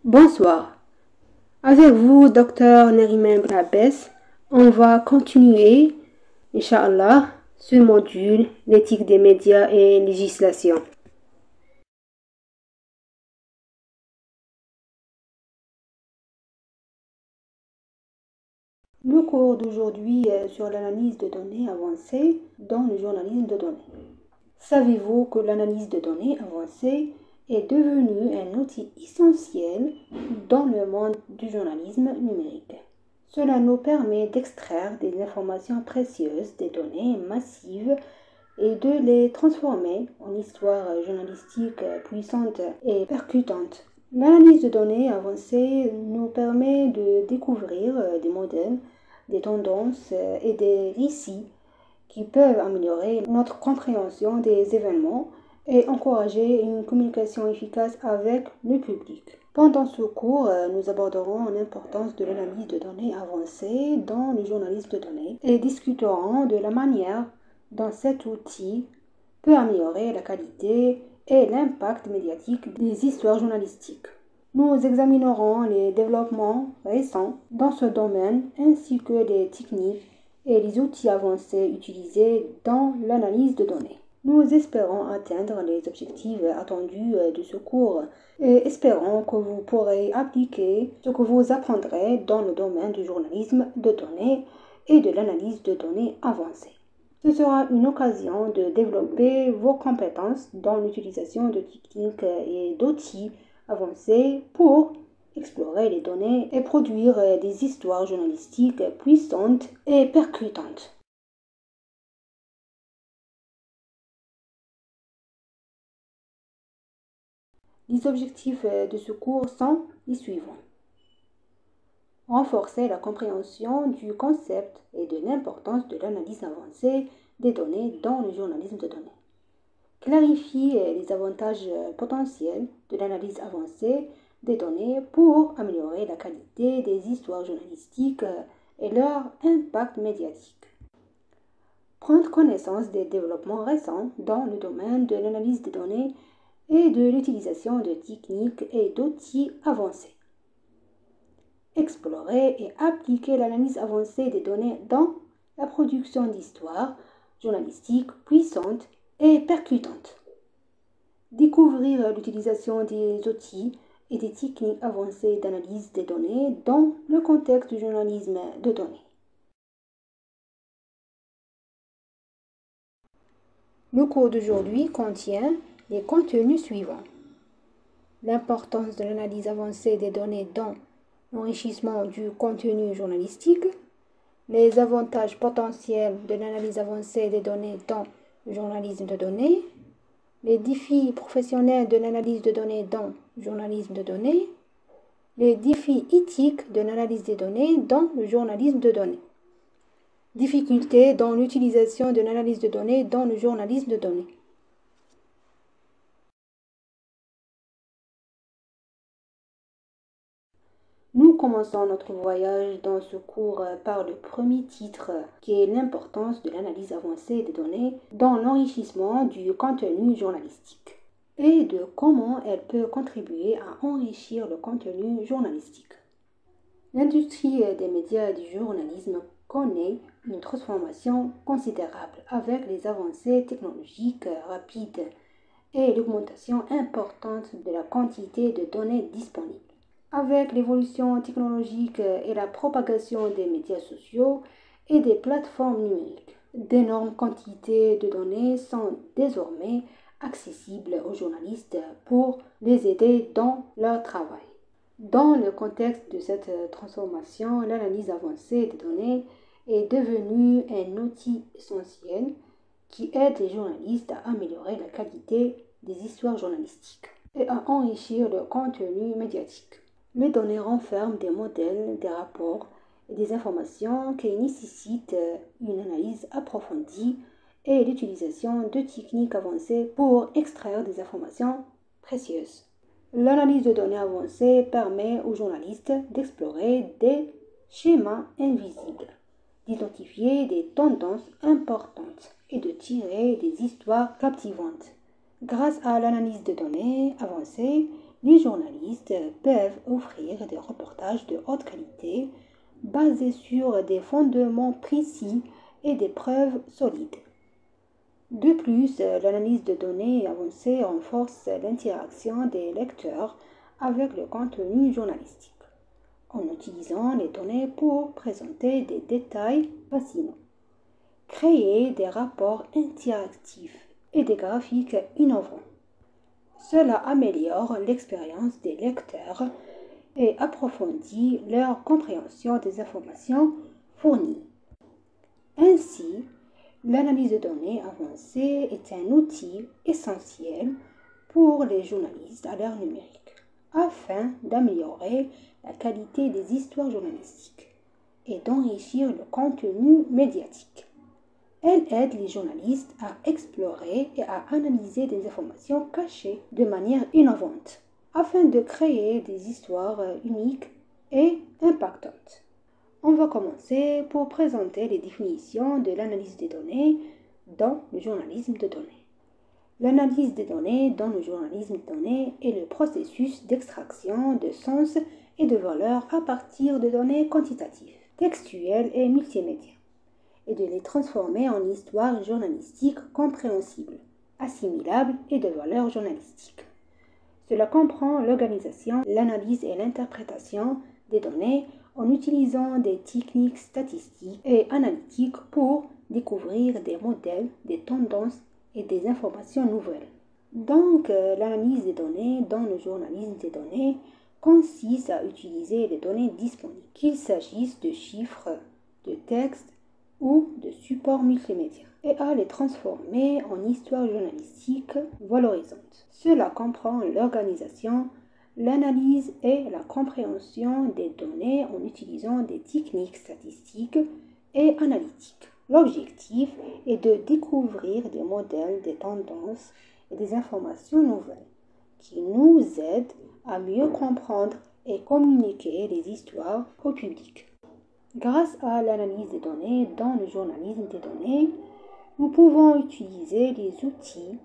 Bonsoir. Avec vous, Dr Nerimen Brabès, on va continuer, Inch'Allah, ce module, l'éthique des médias et législation. Le cours d'aujourd'hui est sur l'analyse de données avancées dans le journalisme de données. Savez-vous que l'analyse de données avancées est devenue un outil essentiel dans le monde du journalisme numérique? Cela nous permet d'extraire des informations précieuses, des données massives et de les transformer en histoires journalistiques puissantes et percutantes. L'analyse de données avancées nous permet de découvrir des modèles, des tendances et des récits qui peuvent améliorer notre compréhension des événements et encourager une communication efficace avec le public. Pendant ce cours, nous aborderons l'importance de l'analyse de données avancées dans le journalisme de données et discuterons de la manière dont cet outil peut améliorer la qualité et l'impact médiatique des histoires journalistiques. Nous examinerons les développements récents dans ce domaine ainsi que les techniques et les outils avancés utilisés dans l'analyse de données. Nous espérons atteindre les objectifs attendus de ce cours et espérons que vous pourrez appliquer ce que vous apprendrez dans le domaine du journalisme de données et de l'analyse de données avancées. Ce sera une occasion de développer vos compétences dans l'utilisation de techniques et d'outils avancés pour explorer les données et produire des histoires journalistiques puissantes et percutantes. Les objectifs de ce cours sont les suivants. Renforcer la compréhension du concept et de l'importance de l'analyse avancée des données dans le journalisme de données. Clarifier les avantages potentiels de l'analyse avancée des données pour améliorer la qualité des histoires journalistiques et leur impact médiatique. Prendre connaissance des développements récents dans le domaine de l'analyse des données et de l'utilisation de techniques et d'outils avancés. Explorer et appliquer l'analyse avancée des données dans la production d'histoires journalistiques puissantes et percutantes. Découvrir l'utilisation des outils et des techniques avancées d'analyse des données dans le contexte du journalisme de données. Le cours d'aujourd'hui contient les contenus suivants. L'importance de l'analyse avancée des données dans l'enrichissement du contenu journalistique, les avantages potentiels de l'analyse avancée des données dans le journalisme de données, les défis professionnels de l'analyse de données dans le journalisme de données, les défis éthiques de l'analyse des données dans le journalisme de données, difficultés dans l'utilisation de l'analyse de données dans le journalisme de données. Nous commençons notre voyage dans ce cours par le premier titre qui est l'importance de l'analyse avancée des données dans l'enrichissement du contenu journalistique et de comment elle peut contribuer à enrichir le contenu journalistique. L'industrie des médias et du journalisme connaît une transformation considérable avec les avancées technologiques rapides et l'augmentation importante de la quantité de données disponibles. Avec l'évolution technologique et la propagation des médias sociaux et des plateformes numériques, d'énormes quantités de données sont désormais accessibles aux journalistes pour les aider dans leur travail. Dans le contexte de cette transformation, l'analyse avancée des données est devenue un outil essentiel qui aide les journalistes à améliorer la qualité des histoires journalistiques et à enrichir le contenu médiatique. Les données renferment des modèles, des rapports et des informations qui nécessitent une analyse approfondie et l'utilisation de techniques avancées pour extraire des informations précieuses. L'analyse de données avancées permet aux journalistes d'explorer des schémas invisibles, d'identifier des tendances importantes et de tirer des histoires captivantes. Grâce à l'analyse de données avancées, Les journalistes peuvent offrir des reportages de haute qualité basés sur des fondements précis et des preuves solides. De plus, l'analyse de données avancée renforce l'interaction des lecteurs avec le contenu journalistique, en utilisant les données pour présenter des détails fascinants, créer des rapports interactifs et des graphiques innovants. Cela améliore l'expérience des lecteurs et approfondit leur compréhension des informations fournies. Ainsi, l'analyse de données avancée est un outil essentiel pour les journalistes à l'ère numérique, afin d'améliorer la qualité des histoires journalistiques et d'enrichir le contenu médiatique. Elle aide les journalistes à explorer et à analyser des informations cachées de manière innovante, afin de créer des histoires uniques et impactantes. On va commencer pour présenter les définitions de l'analyse des données dans le journalisme de données. L'analyse des données dans le journalisme de données est le processus d'extraction de sens et de valeurs à partir de données quantitatives, textuelles et multimédia, et de les transformer en histoires journalistiques compréhensibles, assimilables et de valeur journalistique. Cela comprend l'organisation, l'analyse et l'interprétation des données en utilisant des techniques statistiques et analytiques pour découvrir des modèles, des tendances et des informations nouvelles. Donc, l'analyse des données dans le journalisme des données consiste à utiliser les données disponibles, qu'il s'agisse de chiffres, de textes ou de supports multimédia, et à les transformer en histoires journalistiques valorisantes. Cela comprend l'organisation, l'analyse et la compréhension des données en utilisant des techniques statistiques et analytiques. L'objectif est de découvrir des modèles, des tendances et des informations nouvelles qui nous aident à mieux comprendre et communiquer les histoires au public. Grâce à l'analyse des données dans le journalisme des données, nous pouvons utiliser les outils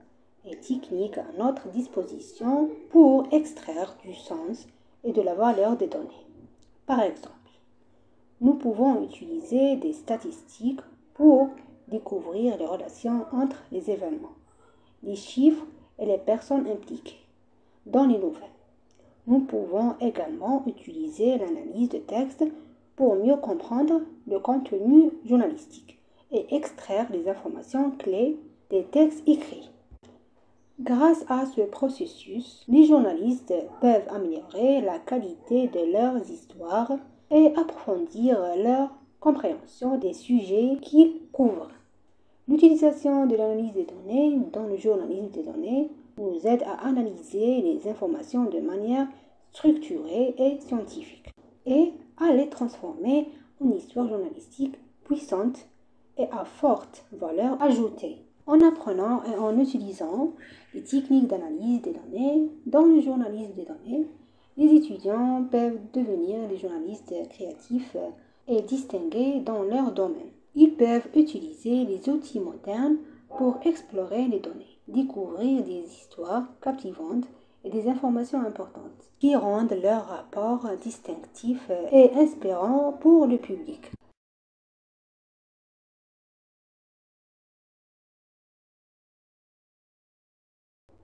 et techniques à notre disposition pour extraire du sens et de la valeur des données. Par exemple, nous pouvons utiliser des statistiques pour découvrir les relations entre les événements, les chiffres et les personnes impliquées dans les nouvelles. Nous pouvons également utiliser l'analyse de texte pour mieux comprendre le contenu journalistique et extraire les informations clés des textes écrits. Grâce à ce processus, les journalistes peuvent améliorer la qualité de leurs histoires et approfondir leur compréhension des sujets qu'ils couvrent. L'utilisation de l'analyse des données dans le journalisme des données nous aide à analyser les informations de manière structurée et scientifique et à les transformer en histoires journalistiques puissantes et à forte valeur ajoutée. En apprenant et en utilisant les techniques d'analyse des données dans le journalisme des données, les étudiants peuvent devenir des journalistes créatifs et distingués dans leur domaine. Ils peuvent utiliser les outils modernes pour explorer les données, découvrir des histoires captivantes et des informations importantes qui rendent leur rapport distinctif et inspirant pour le public.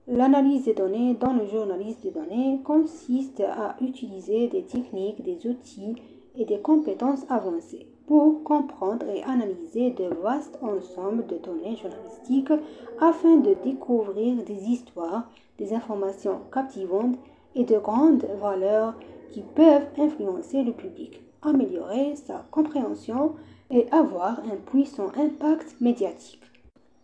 L'analyse des données dans le journalisme des données consiste à utiliser des techniques, des outils et des compétences avancées pour comprendre et analyser de vastes ensembles de données journalistiques afin de découvrir des histoires, des informations captivantes et de grande valeur qui peuvent influencer le public, améliorer sa compréhension et avoir un puissant impact médiatique.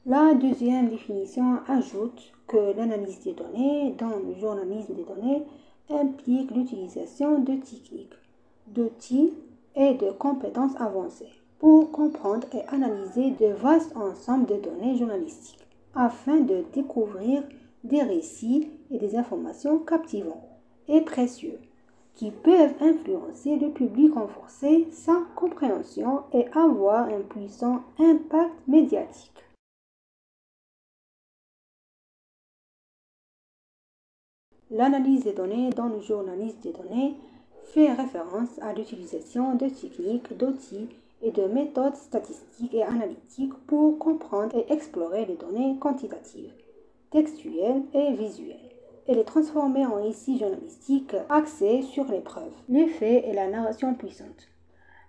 La deuxième définition ajoute que l'analyse des données dans le journalisme des données implique l'utilisation de techniques, d'outils et de compétences avancées pour comprendre et analyser de vastes ensembles de données journalistiques afin de découvrir des récits et des informations captivants et précieux qui peuvent influencer le public, renforcer sa compréhension et avoir un puissant impact médiatique. L'analyse des données dans le journalisme des données fait référence à l'utilisation de techniques, d'outils et de méthodes statistiques et analytiques pour comprendre et explorer les données quantitatives, textuelles et visuelles, et les transformer en récits journalistiques axés sur les preuves, les faits et la narration puissante.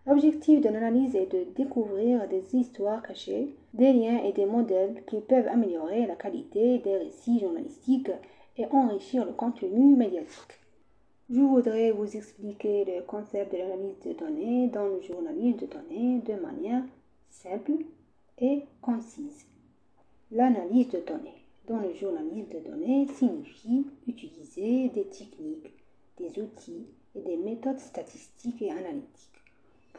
L'objectif de l'analyse est de découvrir des histoires cachées, des liens et des modèles qui peuvent améliorer la qualité des récits journalistiques et enrichir le contenu médiatique. Je voudrais vous expliquer le concept de l'analyse de données dans le journalisme de données de manière simple et concise. L'analyse de données dans le journalisme de données signifie utiliser des techniques, des outils et des méthodes statistiques et analytiques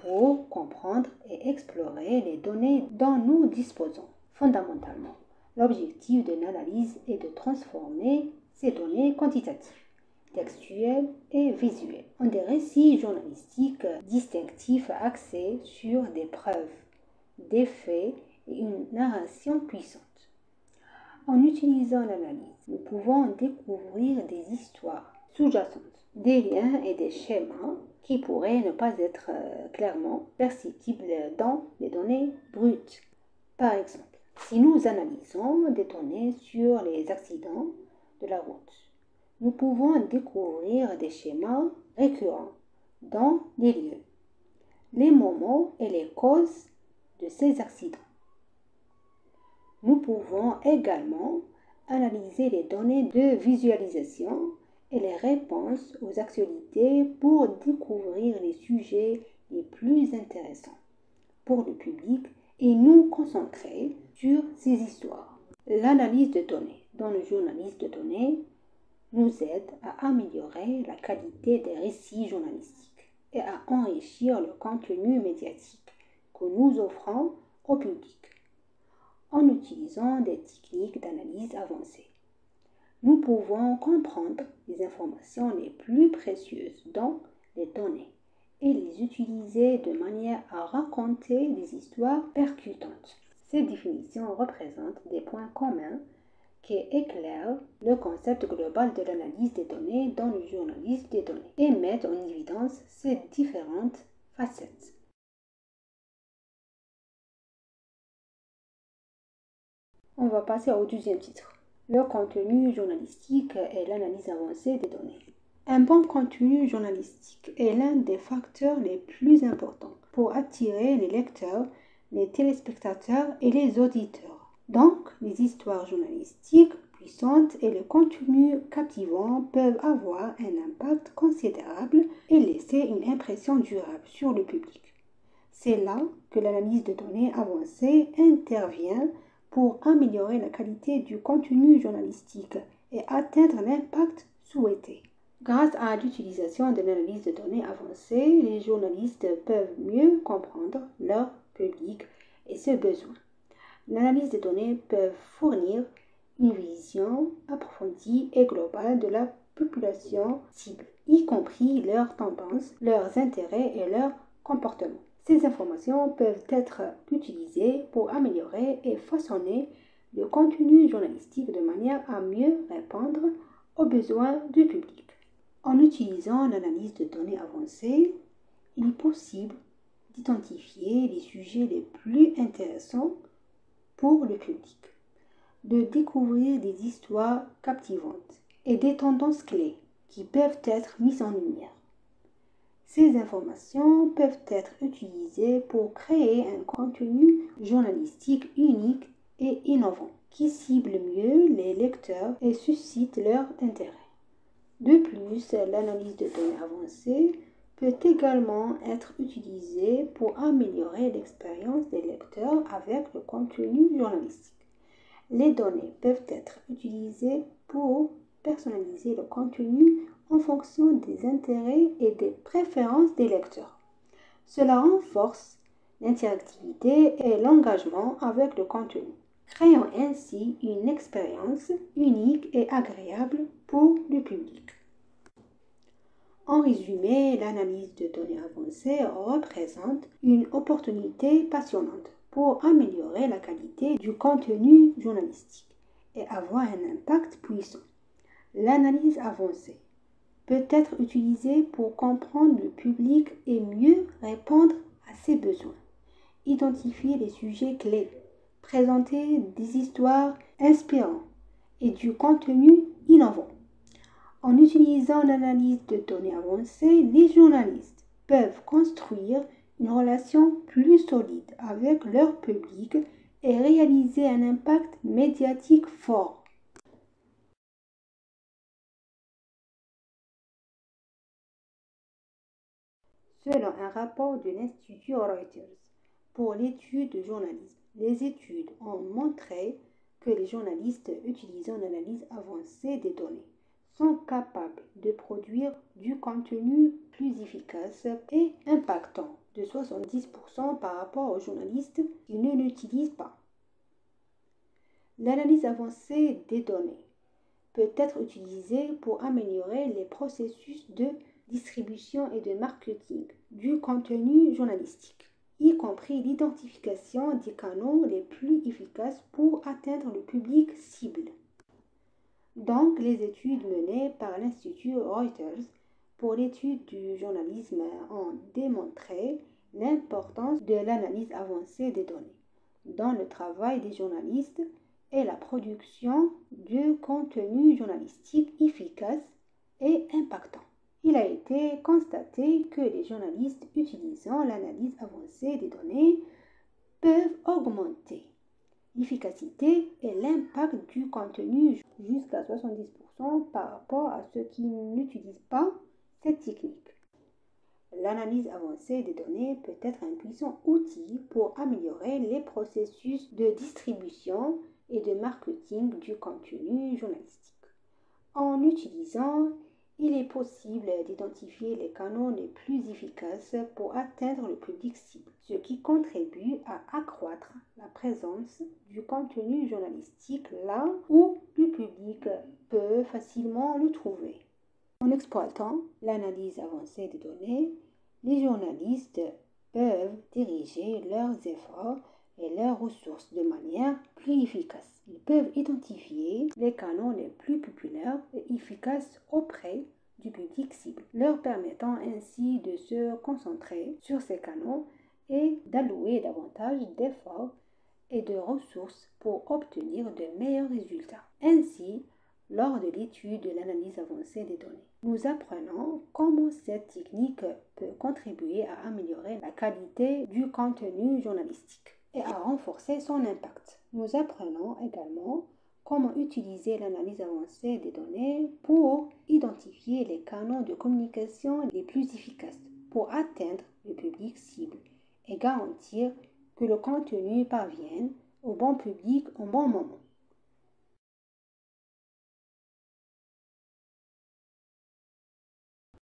pour comprendre et explorer les données dont nous disposons. Fondamentalement, l'objectif de l'analyse est de transformer ces données quantitatives, textuelles et visuelles en des récits journalistiques distinctifs axés sur des preuves, des faits et une narration puissante. En utilisant l'analyse, nous pouvons découvrir des histoires sous-jacentes, des liens et des schémas qui pourraient ne pas être clairement perceptibles dans les données brutes. Par exemple, si nous analysons des données sur les accidents de la route, nous pouvons découvrir des schémas récurrents dans les lieux, les moments et les causes de ces accidents. Nous pouvons également analyser les données de visualisation et les réponses aux actualités pour découvrir les sujets les plus intéressants pour le public et nous concentrer sur ces histoires. L'analyse de données dans le journalisme de données nous aide à améliorer la qualité des récits journalistiques et à enrichir le contenu médiatique que nous offrons au public en utilisant des techniques d'analyse avancées. Nous pouvons comprendre les informations les plus précieuses dans les données et les utiliser de manière à raconter des histoires percutantes. Ces définitions représentent des points communs qui éclairent le concept global de l'analyse des données dans le journalisme des données et mettent en évidence ces différentes facettes. On va passer au deuxième titre. Le contenu journalistique et l'analyse avancée des données. Un bon contenu journalistique est l'un des facteurs les plus importants pour attirer les lecteurs, les téléspectateurs et les auditeurs. Donc, les histoires journalistiques puissantes et le contenu captivant peuvent avoir un impact considérable et laisser une impression durable sur le public. C'est là que l'analyse de données avancée intervient pour améliorer la qualité du contenu journalistique et atteindre l'impact souhaité. Grâce à l'utilisation de l'analyse de données avancée, les journalistes peuvent mieux comprendre leur public et ses besoins. L'analyse de données peut fournir une vision approfondie et globale de la population cible, y compris leurs tendances, leurs intérêts et leurs comportements. Ces informations peuvent être utilisées pour améliorer et façonner le contenu journalistique de manière à mieux répondre aux besoins du public. En utilisant l'analyse de données avancée, il est possible d'identifier les sujets les plus intéressants pour le public, de découvrir des histoires captivantes et des tendances clés qui peuvent être mises en lumière. Ces informations peuvent être utilisées pour créer un contenu journalistique unique et innovant qui cible mieux les lecteurs et suscite leur intérêt. De plus, l'analyse de données avancée peut également être utilisée pour améliorer l'expérience des lecteurs avec le contenu journalistique. Les données peuvent être utilisées pour personnaliser le contenu en fonction des intérêts et des préférences des lecteurs. Cela renforce l'interactivité et l'engagement avec le contenu, créant ainsi une expérience unique et agréable pour le public. En résumé, l'analyse de données avancées représente une opportunité passionnante pour améliorer la qualité du contenu journalistique et avoir un impact puissant. L'analyse avancée peut être utilisée pour comprendre le public et mieux répondre à ses besoins. Identifier les sujets clés, présenter des histoires inspirantes et du contenu innovant. En utilisant l'analyse de données avancée, les journalistes peuvent construire une relation plus solide avec leur public et réaliser un impact médiatique fort. Selon un rapport de l'Institut Reuters pour l'étude de journalisme, les études ont montré que les journalistes utilisant l'analyse avancée des données sont capables de produire du contenu plus efficace et impactant de 70% par rapport aux journalistes qui ne l'utilisent pas. L'analyse avancée des données peut être utilisée pour améliorer les processus de distribution et de marketing du contenu journalistique, y compris l'identification des canaux les plus efficaces pour atteindre le public cible. Donc, les études menées par l'Institut Reuters pour l'étude du journalisme ont démontré l'importance de l'analyse avancée des données dans le travail des journalistes et la production de contenu journalistique efficace et impactant. Il a été constaté que les journalistes utilisant l'analyse avancée des données peuvent augmenter l'efficacité et l'impact du contenu jusqu'à 70% par rapport à ceux qui n'utilisent pas cette technique. L'analyse avancée des données peut être un puissant outil pour améliorer les processus de distribution et de marketing du contenu journalistique. En l'utilisant, il est possible d'identifier les canaux les plus efficaces pour atteindre le public cible, ce qui contribue à accroître la présence du contenu journalistique là où le public peut facilement le trouver. En exploitant l'analyse avancée des données, les journalistes peuvent diriger leurs efforts et leurs ressources de manière plus efficace. Ils peuvent identifier les canaux les plus populaires et efficaces auprès du public cible, leur permettant ainsi de se concentrer sur ces canaux et d'allouer davantage d'efforts et de ressources pour obtenir de meilleurs résultats. Ainsi, lors de l'étude de l'analyse avancée des données, nous apprenons comment cette technique peut contribuer à améliorer la qualité du contenu journalistique et à renforcer son impact. Nous apprenons également comment utiliser l'analyse avancée des données pour identifier les canaux de communication les plus efficaces pour atteindre le public cible et garantir que le contenu parvienne au bon public au bon moment.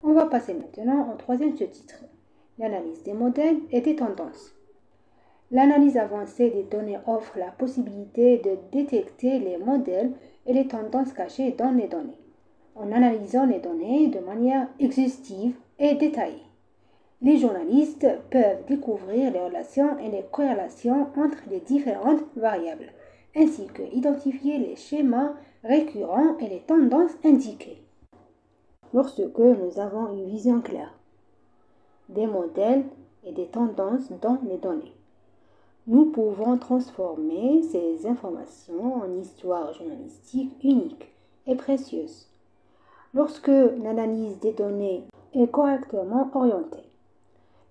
On va passer maintenant au troisième sous-titre, l'analyse des modèles et des tendances. L'analyse avancée des données offre la possibilité de détecter les modèles et les tendances cachées dans les données, en analysant les données de manière exhaustive et détaillée. Les journalistes peuvent découvrir les relations et les corrélations entre les différentes variables, ainsi que identifier les schémas récurrents et les tendances indiquées. Lorsque nous avons une vision claire des modèles et des tendances dans les données, nous pouvons transformer ces informations en histoires journalistiques uniques et précieuses. Lorsque l'analyse des données est correctement orientée,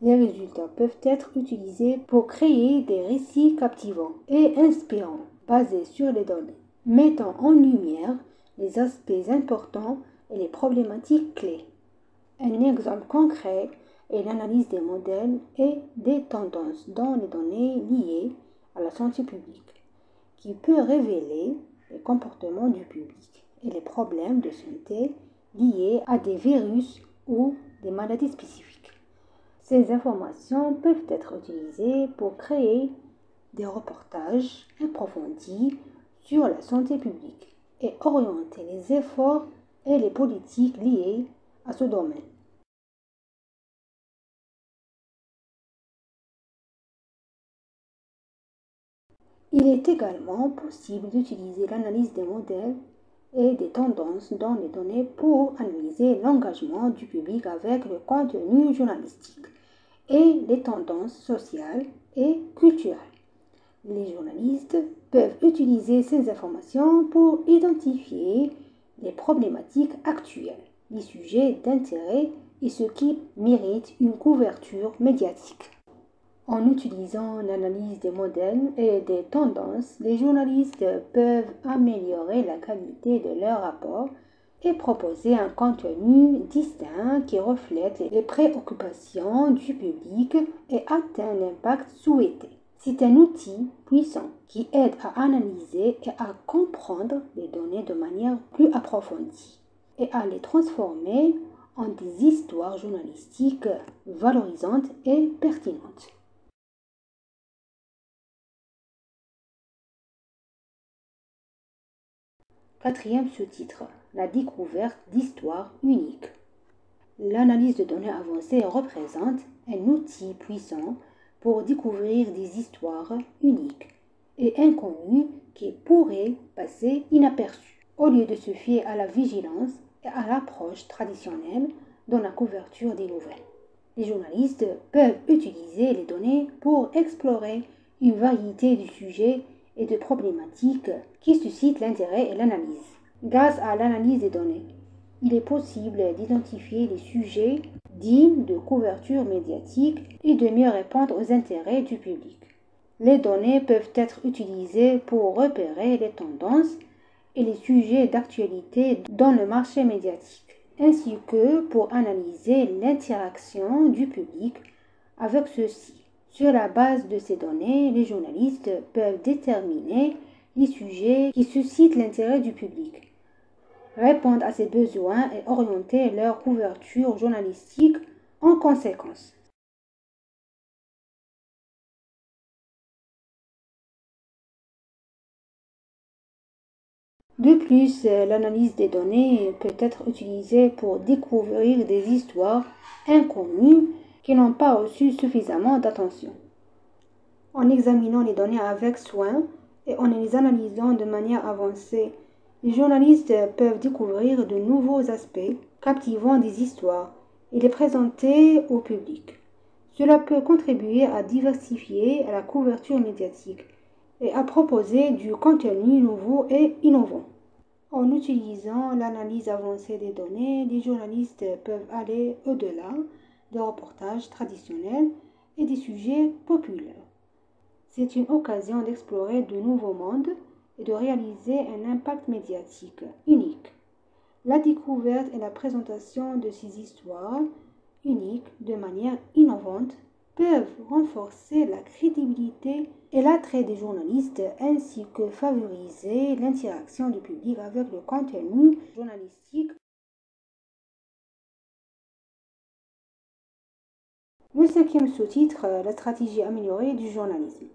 les résultats peuvent être utilisés pour créer des récits captivants et inspirants basés sur les données, mettant en lumière les aspects importants et les problématiques clés. Un exemple concret est l'analyse des modèles et des tendances dans les données liées à la santé publique, qui peut révéler les comportements du public et les problèmes de santé liés à des virus ou des maladies spécifiques. Ces informations peuvent être utilisées pour créer des reportages approfondis sur la santé publique et orienter les efforts et les politiques liées à ce domaine. Il est également possible d'utiliser l'analyse des modèles et des tendances dans les données pour analyser l'engagement du public avec le contenu journalistique et les tendances sociales et culturelles. Les journalistes peuvent utiliser ces informations pour identifier les problématiques actuelles, les sujets d'intérêt et ce qui mérite une couverture médiatique. En utilisant l'analyse des modèles et des tendances, les journalistes peuvent améliorer la qualité de leur rapport et proposer un contenu distinct qui reflète les préoccupations du public et atteint l'impact souhaité. C'est un outil puissant qui aide à analyser et à comprendre les données de manière plus approfondie et à les transformer en des histoires journalistiques valorisantes et pertinentes. Quatrième sous-titre, la découverte d'histoires uniques. L'analyse de données avancées représente un outil puissant pour découvrir des histoires uniques et inconnues qui pourraient passer inaperçues. Au lieu de se fier à la vigilance et à l'approche traditionnelle dans la couverture des nouvelles, les journalistes peuvent utiliser les données pour explorer une variété de sujets et de problématiques qui suscitent l'intérêt et l'analyse. Grâce à l'analyse des données, il est possible d'identifier les sujets dignes de couverture médiatique et de mieux répondre aux intérêts du public. Les données peuvent être utilisées pour repérer les tendances et les sujets d'actualité dans le marché médiatique, ainsi que pour analyser l'interaction du public avec ceux-ci. Sur la base de ces données, les journalistes peuvent déterminer les sujets qui suscitent l'intérêt du public, répondre à ses besoins et orienter leur couverture journalistique en conséquence. De plus, l'analyse des données peut être utilisée pour découvrir des histoires inconnues qui n'ont pas reçu suffisamment d'attention. En examinant les données avec soin et en les analysant de manière avancée, les journalistes peuvent découvrir de nouveaux aspects captivants des histoires et les présenter au public. Cela peut contribuer à diversifier la couverture médiatique et à proposer du contenu nouveau et innovant. En utilisant l'analyse avancée des données, les journalistes peuvent aller au-delà des reportages traditionnels et des sujets populaires. C'est une occasion d'explorer de nouveaux mondes et de réaliser un impact médiatique unique. La découverte et la présentation de ces histoires uniques de manière innovante peuvent renforcer la crédibilité et l'attrait des journalistes ainsi que favoriser l'interaction du public avec le contenu journalistique. Le cinquième sous-titre, la stratégie améliorée du journalisme.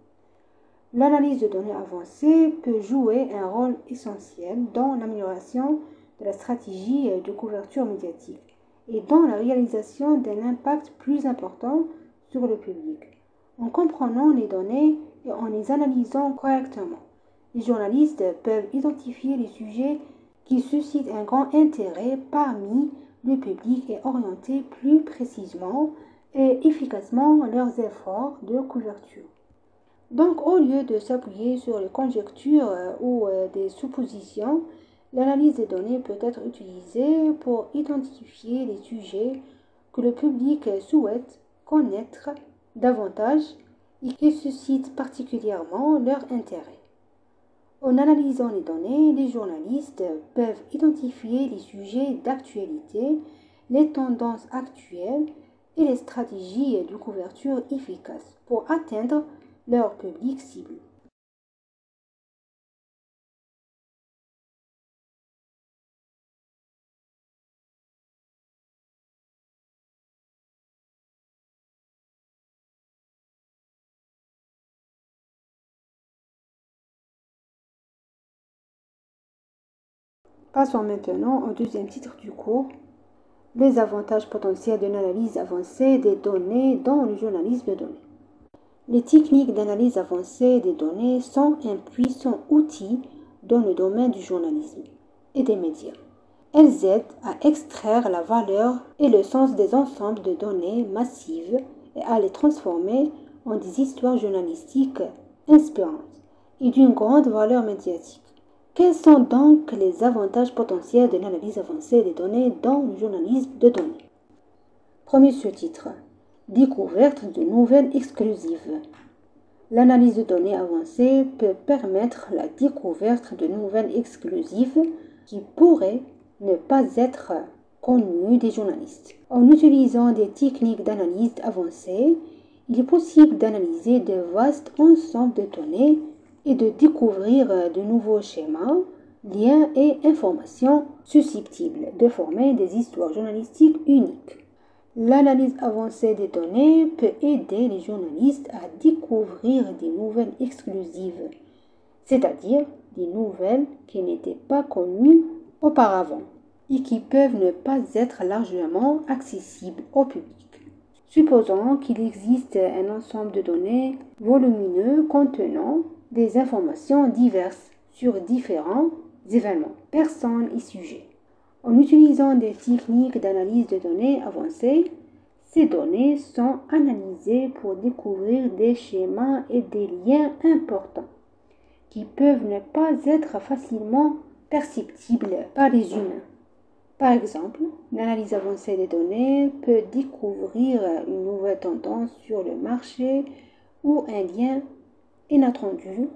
L'analyse de données avancées peut jouer un rôle essentiel dans l'amélioration de la stratégie de couverture médiatique et dans la réalisation d'un impact plus important sur le public. En comprenant les données et en les analysant correctement, les journalistes peuvent identifier les sujets qui suscitent un grand intérêt parmi le public et orienter plus précisément et efficacement leurs efforts de couverture. Donc, au lieu de s'appuyer sur les conjectures ou des suppositions, l'analyse des données peut être utilisée pour identifier les sujets que le public souhaite connaître davantage et qui suscitent particulièrement leur intérêt. En analysant les données, les journalistes peuvent identifier les sujets d'actualité, les tendances actuelles et les stratégies de couverture efficaces pour atteindre leur public cible. Passons maintenant au deuxième titre du cours, les avantages potentiels d'une analyse avancée des données dans le journalisme de données. Les techniques d'analyse avancée des données sont un puissant outil dans le domaine du journalisme. et des médias. Elles aident à extraire la valeur et le sens des ensembles de données massives et à les transformer en des histoires journalistiques inspirantes et d'une grande valeur médiatique. Quels sont donc les avantages potentiels de l'analyse avancée des données dans le journalisme de données? Premier sous-titre. Découverte de nouvelles exclusives. L'analyse de données avancée peut permettre la découverte de nouvelles exclusives qui pourraient ne pas être connues des journalistes. En utilisant des techniques d'analyse avancées, il est possible d'analyser de vastes ensembles de données et de découvrir de nouveaux schémas, liens et informations susceptibles de former des histoires journalistiques uniques. L'analyse avancée des données peut aider les journalistes à découvrir des nouvelles exclusives, c'est-à-dire des nouvelles qui n'étaient pas connues auparavant et qui peuvent ne pas être largement accessibles au public. Supposons qu'il existe un ensemble de données volumineux contenant des informations diverses sur différents événements, personnes et sujets. En utilisant des techniques d'analyse de données avancées, ces données sont analysées pour découvrir des schémas et des liens importants qui peuvent ne pas être facilement perceptibles par les humains. Par exemple, l'analyse avancée des données peut découvrir une nouvelle tendance sur le marché ou un lien inattendu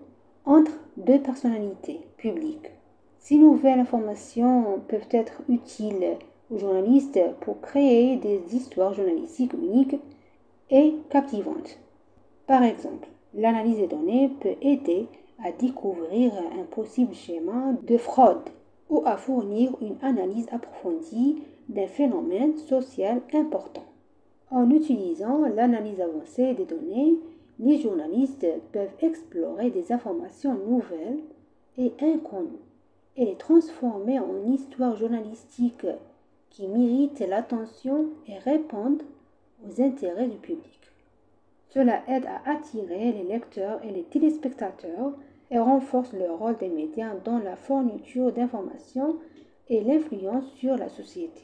entre deux personnalités publiques. Ces nouvelles informations peuvent être utiles aux journalistes pour créer des histoires journalistiques uniques et captivantes. Par exemple, l'analyse des données peut aider à découvrir un possible schéma de fraude ou à fournir une analyse approfondie d'un phénomène social important. En utilisant l'analyse avancée des données, les journalistes peuvent explorer des informations nouvelles et inconnues et les transformer en histoires journalistiques qui méritent l'attention et répondent aux intérêts du public. Cela aide à attirer les lecteurs et les téléspectateurs et renforce le rôle des médias dans la fourniture d'informations et l'influence sur la société.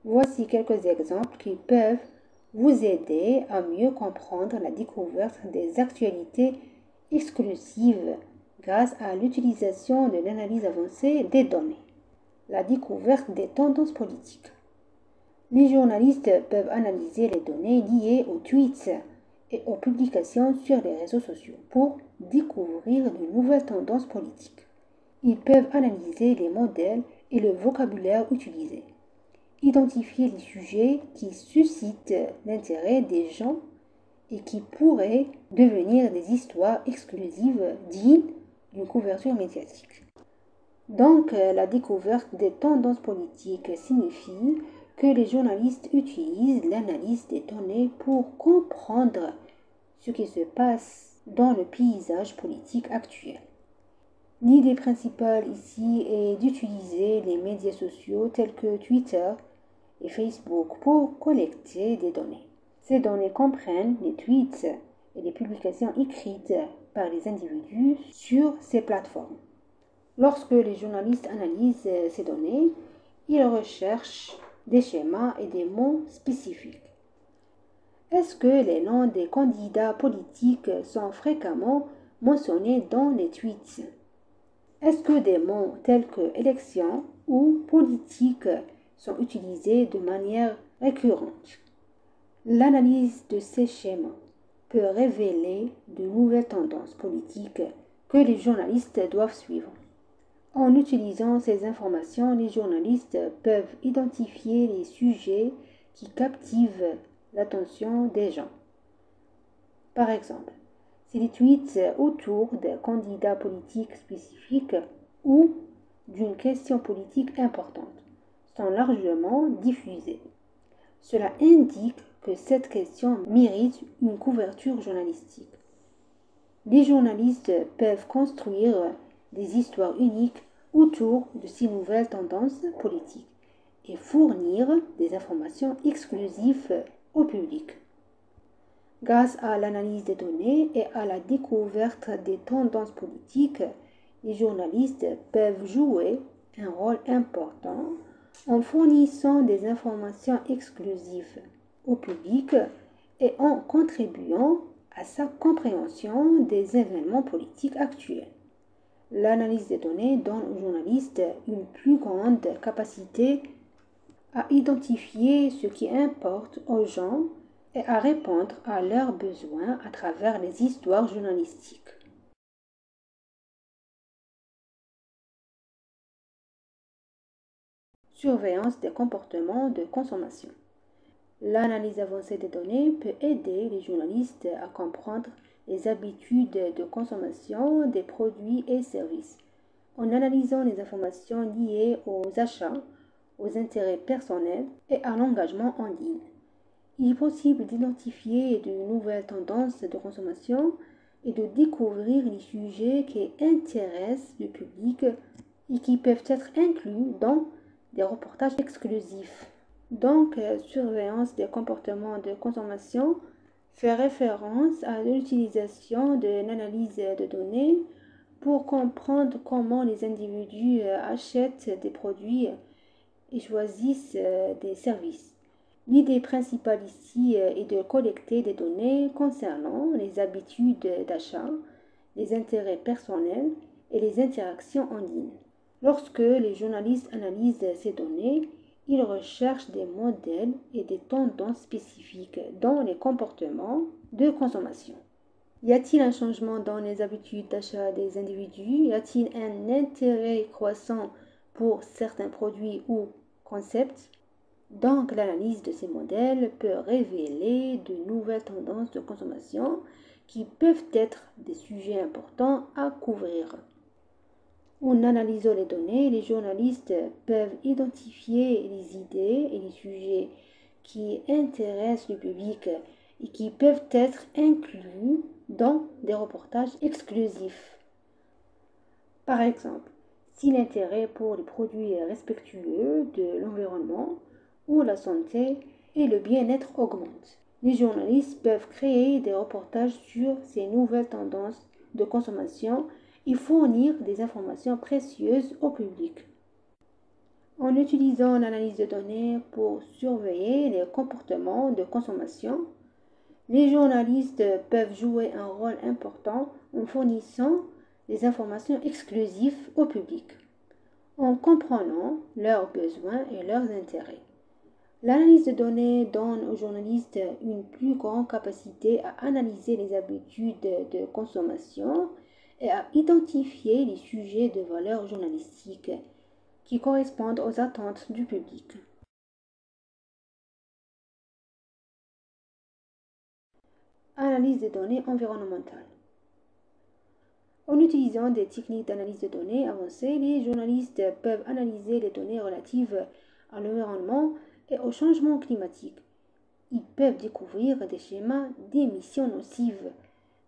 Voici quelques exemples qui peuvent vous aider à mieux comprendre la découverte des actualités exclusives grâce à l'utilisation de l'analyse avancée des données. La découverte des tendances politiques. Les journalistes peuvent analyser les données liées aux tweets et aux publications sur les réseaux sociaux pour découvrir de nouvelles tendances politiques. Ils peuvent analyser les modèles et le vocabulaire utilisés, identifier les sujets qui suscitent l'intérêt des gens et qui pourraient devenir des histoires exclusives dignes d'une couverture médiatique. Donc, la découverte des tendances politiques signifie que les journalistes utilisent l'analyse des données pour comprendre ce qui se passe dans le paysage politique actuel. L'idée principale ici est d'utiliser les médias sociaux tels que Twitter et Facebook pour collecter des données. Ces données comprennent les tweets et les publications écrites par les individus sur ces plateformes. Lorsque les journalistes analysent ces données, ils recherchent des schémas et des mots spécifiques. Est-ce que les noms des candidats politiques sont fréquemment mentionnés dans les tweets? Est-ce que des mots tels que élection ou politique sont utilisés de manière récurrente? L'analyse de ces schémas peut révéler de nouvelles tendances politiques que les journalistes doivent suivre. En utilisant ces informations, les journalistes peuvent identifier les sujets qui captivent l'attention des gens. Par exemple, si les tweets autour d'un candidat politique spécifique ou d'une question politique importante sont largement diffusés, cela indique que cette question mérite une couverture journalistique. Les journalistes peuvent construire des histoires uniques autour de ces nouvelles tendances politiques et fournir des informations exclusives au public. Grâce à l'analyse des données et à la découverte des tendances politiques, les journalistes peuvent jouer un rôle important en fournissant des informations exclusives au public et en contribuant à sa compréhension des événements politiques actuels. L'analyse des données donne aux journalistes une plus grande capacité à identifier ce qui importe aux gens et à répondre à leurs besoins à travers les histoires journalistiques. Surveillance des comportements de consommation. L'analyse avancée des données peut aider les journalistes à comprendre les habitudes de consommation des produits et services. En analysant les informations liées aux achats, aux intérêts personnels et à l'engagement en ligne, il est possible d'identifier de nouvelles tendances de consommation et de découvrir les sujets qui intéressent le public et qui peuvent être inclus dans des reportages exclusifs. Donc, surveillance des comportements de consommation fait référence à l'utilisation de l'analyse de données pour comprendre comment les individus achètent des produits et choisissent des services. L'idée principale ici est de collecter des données concernant les habitudes d'achat, les intérêts personnels et les interactions en ligne. Lorsque les journalistes analysent ces données, ils recherchent des modèles et des tendances spécifiques dans les comportements de consommation. Y a-t-il un changement dans les habitudes d'achat des individus? Y a-t-il un intérêt croissant pour certains produits ou concepts? Donc, l'analyse de ces modèles peut révéler de nouvelles tendances de consommation qui peuvent être des sujets importants à couvrir. En analysant les données, les journalistes peuvent identifier les idées et les sujets qui intéressent le public et qui peuvent être inclus dans des reportages exclusifs. Par exemple, si l'intérêt pour les produits respectueux de l'environnement ou la santé et le bien-être augmente, les journalistes peuvent créer des reportages sur ces nouvelles tendances de consommation et fournir des informations précieuses au public. En utilisant l'analyse de données pour surveiller les comportements de consommation, les journalistes peuvent jouer un rôle important en fournissant des informations exclusives au public, en comprenant leurs besoins et leurs intérêts. L'analyse de données donne aux journalistes une plus grande capacité à analyser les habitudes de consommation et à identifier les sujets de valeur journalistique qui correspondent aux attentes du public. Analyse des données environnementales. En utilisant des techniques d'analyse de données avancées, les journalistes peuvent analyser les données relatives à l'environnement et au changement climatique. Ils peuvent découvrir des schémas d'émissions nocives,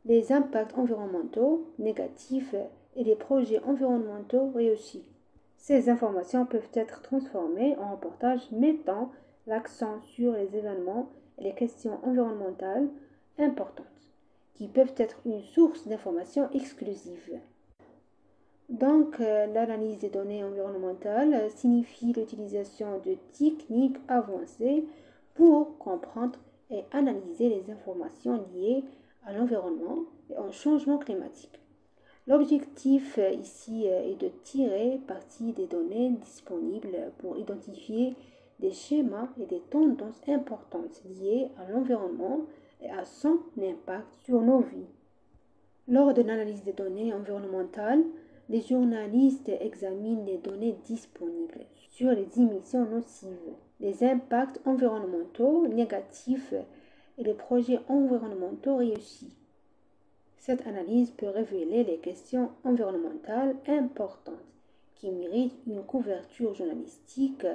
les impacts environnementaux négatifs et les projets environnementaux réussis. Ces informations peuvent être transformées en reportages mettant l'accent sur les événements et les questions environnementales importantes, qui peuvent être une source d'informations exclusive. Donc, l'analyse des données environnementales signifie l'utilisation de techniques avancées pour comprendre et analyser les informations liées à l'environnement et au changement climatique. L'objectif ici est de tirer parti des données disponibles pour identifier des schémas et des tendances importantes liées à l'environnement et à son impact sur nos vies. Lors de l'analyse des données environnementales, les journalistes examinent les données disponibles sur les émissions nocives, les impacts environnementaux négatifs et les projets environnementaux réussis. Cette analyse peut révéler les questions environnementales importantes qui méritent une couverture journalistique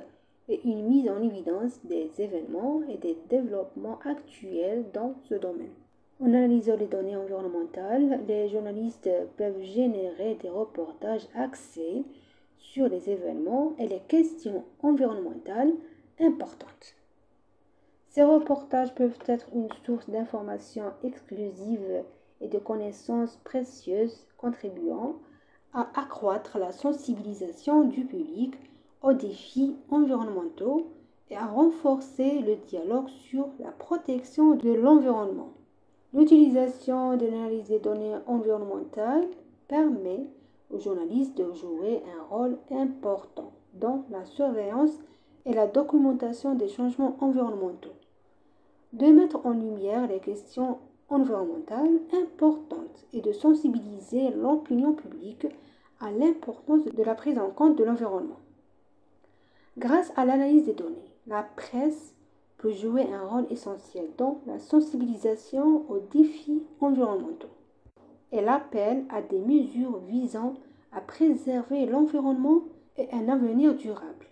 et une mise en évidence des événements et des développements actuels dans ce domaine. En analysant les données environnementales, les journalistes peuvent générer des reportages axés sur les événements et les questions environnementales importantes. Ces reportages peuvent être une source d'informations exclusives et de connaissances précieuses contribuant à accroître la sensibilisation du public aux défis environnementaux et à renforcer le dialogue sur la protection de l'environnement. L'utilisation de l'analyse des données environnementales permet aux journalistes de jouer un rôle important dans la surveillance et la documentation des changements environnementaux, de mettre en lumière les questions environnementales importantes et de sensibiliser l'opinion publique à l'importance de la prise en compte de l'environnement. Grâce à l'analyse des données, la presse peut jouer un rôle essentiel dans la sensibilisation aux défis environnementaux. Elle appelle à des mesures visant à préserver l'environnement et un avenir durable.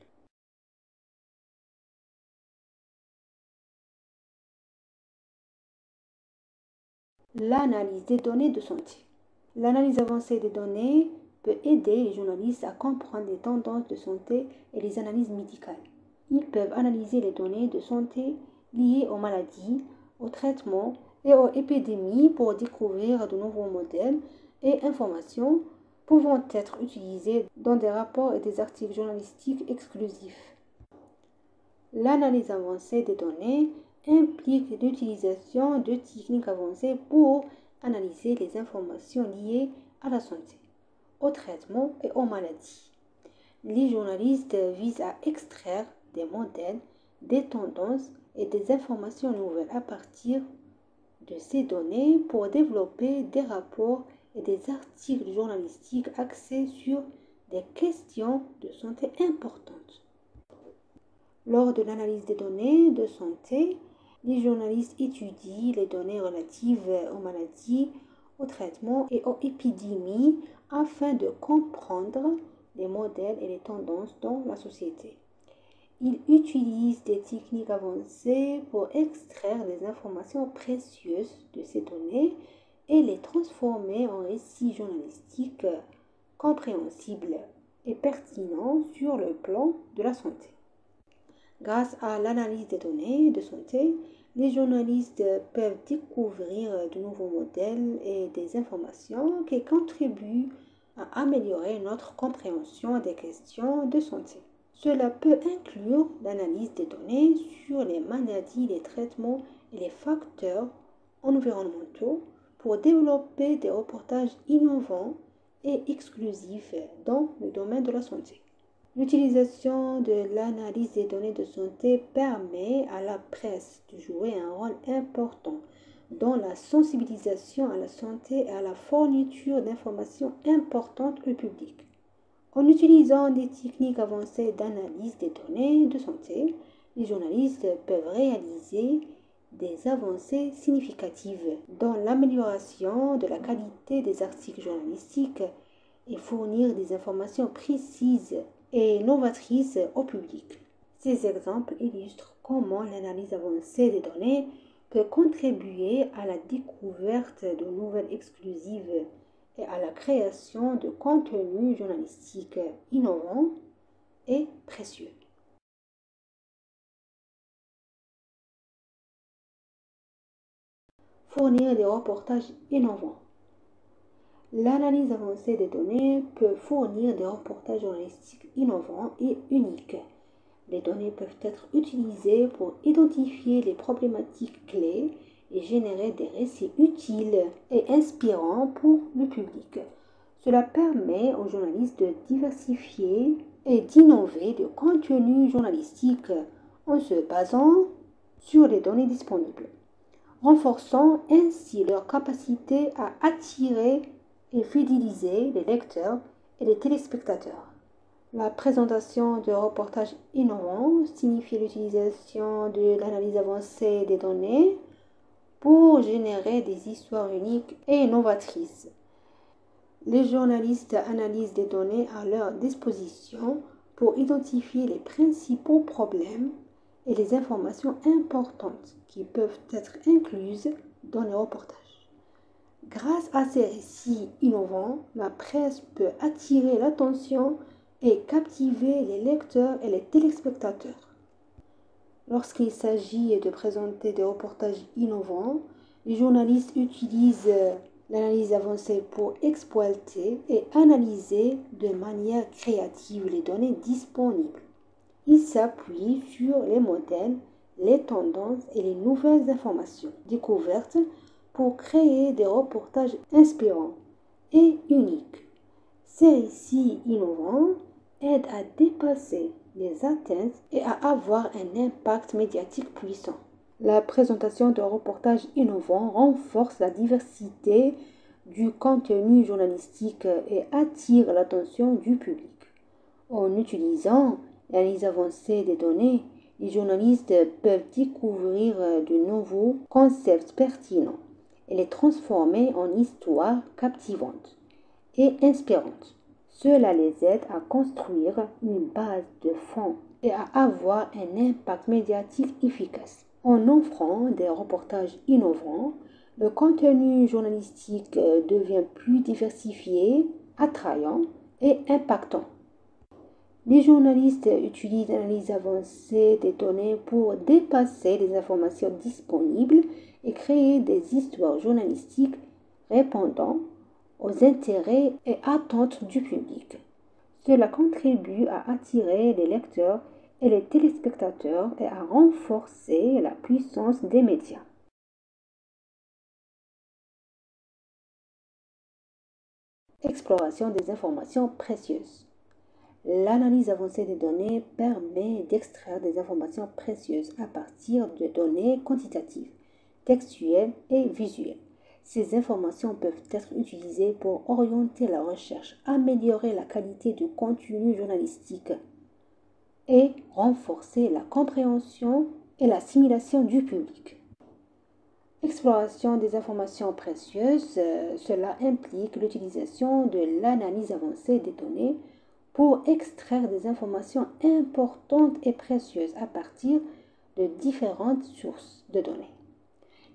L'analyse des données de santé. L'analyse avancée des données peut aider les journalistes à comprendre les tendances de santé et les analyses médicales. Ils peuvent analyser les données de santé liées aux maladies, aux traitements et aux épidémies pour découvrir de nouveaux modèles et informations pouvant être utilisés dans des rapports et des articles journalistiques exclusifs. L'analyse avancée des données implique l'utilisation de techniques avancées pour analyser les informations liées à la santé, au traitement et aux maladies. Les journalistes visent à extraire des modèles, des tendances et des informations nouvelles à partir de ces données pour développer des rapports et des articles journalistiques axés sur des questions de santé importantes. Lors de l'analyse des données de santé, les journalistes étudient les données relatives aux maladies, aux traitements et aux épidémies afin de comprendre les modèles et les tendances dans la société. Ils utilisent des techniques avancées pour extraire des informations précieuses de ces données et les transformer en récits journalistiques compréhensibles et pertinents sur le plan de la santé. Grâce à l'analyse des données de santé, les journalistes peuvent découvrir de nouveaux modèles et des informations qui contribuent à améliorer notre compréhension des questions de santé. Cela peut inclure l'analyse des données sur les maladies, les traitements et les facteurs environnementaux pour développer des reportages innovants et exclusifs dans le domaine de la santé. L'utilisation de l'analyse des données de santé permet à la presse de jouer un rôle important dans la sensibilisation à la santé et à la fourniture d'informations importantes au public. En utilisant des techniques avancées d'analyse des données de santé, les journalistes peuvent réaliser des avancées significatives dans l'amélioration de la qualité des articles journalistiques et fournir des informations précises et novatrices au public. Ces exemples illustrent comment l'analyse avancée des données peut contribuer à la découverte de nouvelles exclusives et à la création de contenus journalistiques innovants et précieux. Fournir des reportages innovants. L'analyse avancée des données peut fournir des reportages journalistiques innovants et uniques. Les données peuvent être utilisées pour identifier les problématiques clés et générer des récits utiles et inspirants pour le public. Cela permet aux journalistes de diversifier et d'innover le contenu journalistique en se basant sur les données disponibles, renforçant ainsi leur capacité à attirer et fidéliser les lecteurs et les téléspectateurs. La présentation de reportages innovants signifie l'utilisation de l'analyse avancée des données pour générer des histoires uniques et novatrices. Les journalistes analysent des données à leur disposition pour identifier les principaux problèmes et les informations importantes qui peuvent être incluses dans les reportages. Grâce à ces récits innovants, la presse peut attirer l'attention et captiver les lecteurs et les téléspectateurs. Lorsqu'il s'agit de présenter des reportages innovants, les journalistes utilisent l'analyse avancée pour exploiter et analyser de manière créative les données disponibles. Ils s'appuient sur les modèles, les tendances et les nouvelles informations découvertes pour créer des reportages inspirants et uniques. Ces récits innovants aident à dépasser les atteintes et à avoir un impact médiatique puissant. La présentation de reportages innovants renforce la diversité du contenu journalistique et attire l'attention du public. En utilisant l'analyse avancée des données, les journalistes peuvent découvrir de nouveaux concepts pertinents et les transformer en histoires captivantes et inspirantes. Cela les aide à construire une base de fonds et à avoir un impact médiatique efficace. En offrant des reportages innovants, le contenu journalistique devient plus diversifié, attrayant et impactant. Les journalistes utilisent l'analyse avancée des données pour dépasser les informations disponibles et créer des histoires journalistiques répondant aux intérêts et attentes du public. Cela contribue à attirer les lecteurs et les téléspectateurs et à renforcer la puissance des médias. Exploration des informations précieuses. L'analyse avancée des données permet d'extraire des informations précieuses à partir de données quantitatives, textuelles et visuelles. Ces informations peuvent être utilisées pour orienter la recherche, améliorer la qualité du contenu journalistique et renforcer la compréhension et l'assimilation du public. Exploration des informations précieuses, cela implique l'utilisation de l'analyse avancée des données pour extraire des informations importantes et précieuses à partir de différentes sources de données.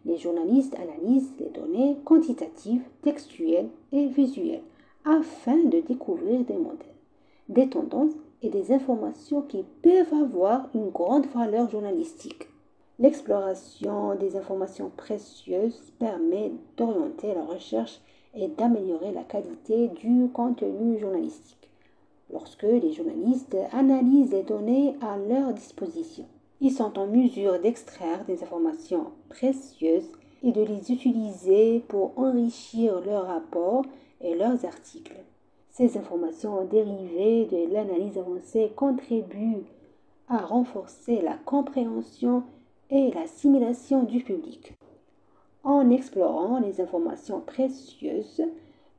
Les journalistes analysent les données quantitatives, textuelles et visuelles afin de découvrir des modèles, des tendances et des informations qui peuvent avoir une grande valeur journalistique. L'exploration des informations précieuses permet d'orienter la recherche et d'améliorer la qualité du contenu journalistique. Lorsque les journalistes analysent les données à leur disposition, ils sont en mesure d'extraire des informations précieuses et de les utiliser pour enrichir leurs rapports et leurs articles. Ces informations dérivées de l'analyse avancée contribuent à renforcer la compréhension et l'assimilation du public. En explorant les informations précieuses,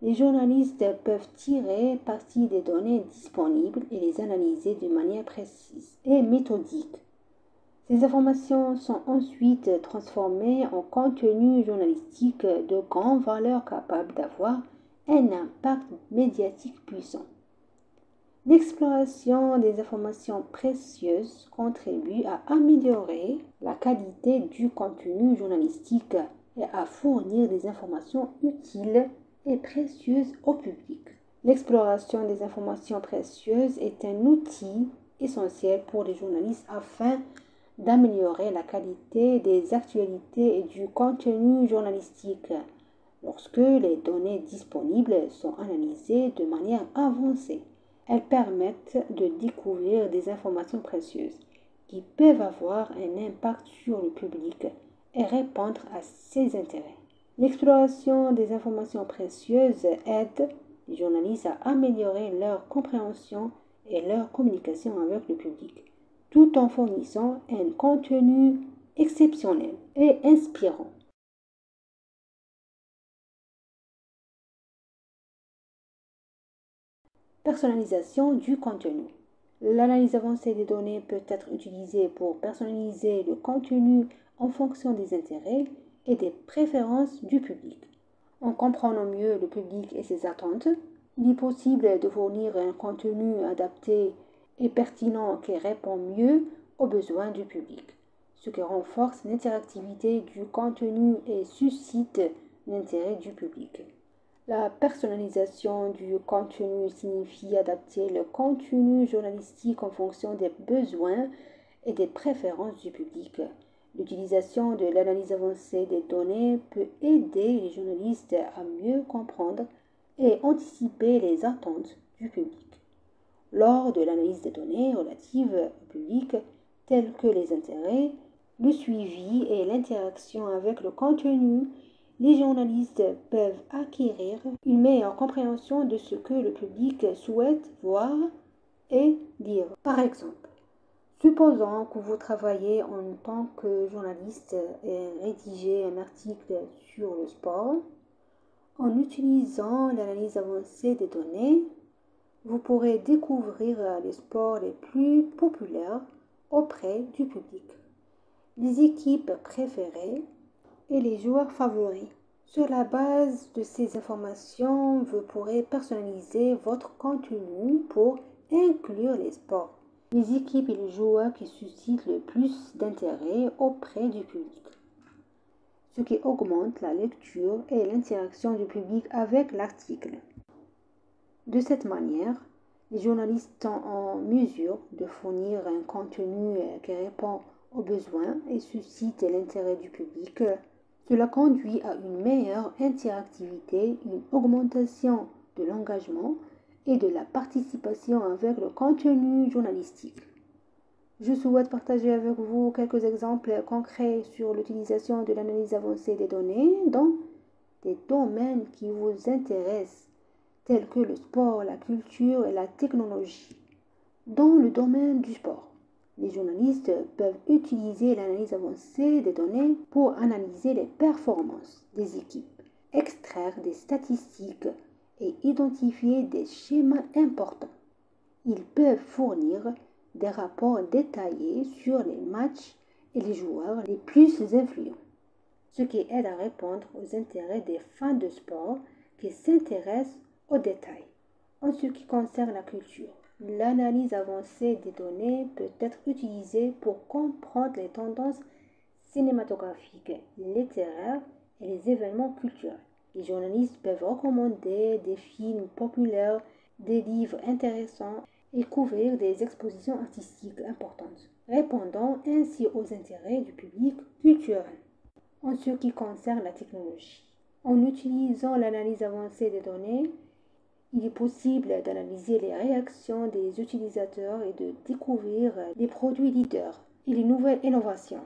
les journalistes peuvent tirer parti des données disponibles et les analyser de manière précise et méthodique. Ces informations sont ensuite transformées en contenu journalistique de grande valeur capable d'avoir un impact médiatique puissant. L'exploration des informations précieuses contribue à améliorer la qualité du contenu journalistique et à fournir des informations utiles et précieuses au public. L'exploration des informations précieuses est un outil essentiel pour les journalistes afin d'améliorer la qualité des actualités et du contenu journalistique lorsque les données disponibles sont analysées de manière avancée. Elles permettent de découvrir des informations précieuses qui peuvent avoir un impact sur le public et répondre à ses intérêts. L'exploration des informations précieuses aide les journalistes à améliorer leur compréhension et leur communication avec le public, tout en fournissant un contenu exceptionnel et inspirant. Personnalisation du contenu. L'analyse avancée des données peut être utilisée pour personnaliser le contenu en fonction des intérêts et des préférences du public. En comprenant mieux le public et ses attentes, il est possible de fournir un contenu adapté et pertinent qui répond mieux aux besoins du public, ce qui renforce l'interactivité du contenu et suscite l'intérêt du public. La personnalisation du contenu signifie adapter le contenu journalistique en fonction des besoins et des préférences du public. L'utilisation de l'analyse avancée des données peut aider les journalistes à mieux comprendre et anticiper les attentes du public. Lors de l'analyse des données relatives au public, telles que les intérêts, le suivi et l'interaction avec le contenu, les journalistes peuvent acquérir une meilleure compréhension de ce que le public souhaite voir et lire. Par exemple, supposons que vous travaillez en tant que journaliste et rédigez un article sur le sport. En utilisant l'analyse avancée des données, vous pourrez découvrir les sports les plus populaires auprès du public, les équipes préférées et les joueurs favoris. Sur la base de ces informations, vous pourrez personnaliser votre contenu pour inclure les sports, les équipes et les joueurs qui suscitent le plus d'intérêt auprès du public, ce qui augmente la lecture et l'interaction du public avec l'article. De cette manière, les journalistes sont en mesure de fournir un contenu qui répond aux besoins et suscite l'intérêt du public. Cela conduit à une meilleure interactivité, une augmentation de l'engagement et de la participation avec le contenu journalistique. Je souhaite partager avec vous quelques exemples concrets sur l'utilisation de l'analyse avancée des données dans des domaines qui vous intéressent, tels que le sport, la culture et la technologie. Dans le domaine du sport, les journalistes peuvent utiliser l'analyse avancée des données pour analyser les performances des équipes, extraire des statistiques et identifier des schémas importants. Ils peuvent fournir des rapports détaillés sur les matchs et les joueurs les plus influents, ce qui aide à répondre aux intérêts des fans de sport qui s'intéressent aux détails. En ce qui concerne la culture, l'analyse avancée des données peut être utilisée pour comprendre les tendances cinématographiques, littéraires et les événements culturels. Les journalistes peuvent recommander des films populaires, des livres intéressants et couvrir des expositions artistiques importantes, répondant ainsi aux intérêts du public culturel. En ce qui concerne la technologie, en utilisant l'analyse avancée des données, il est possible d'analyser les réactions des utilisateurs et de découvrir les produits leaders et les nouvelles innovations.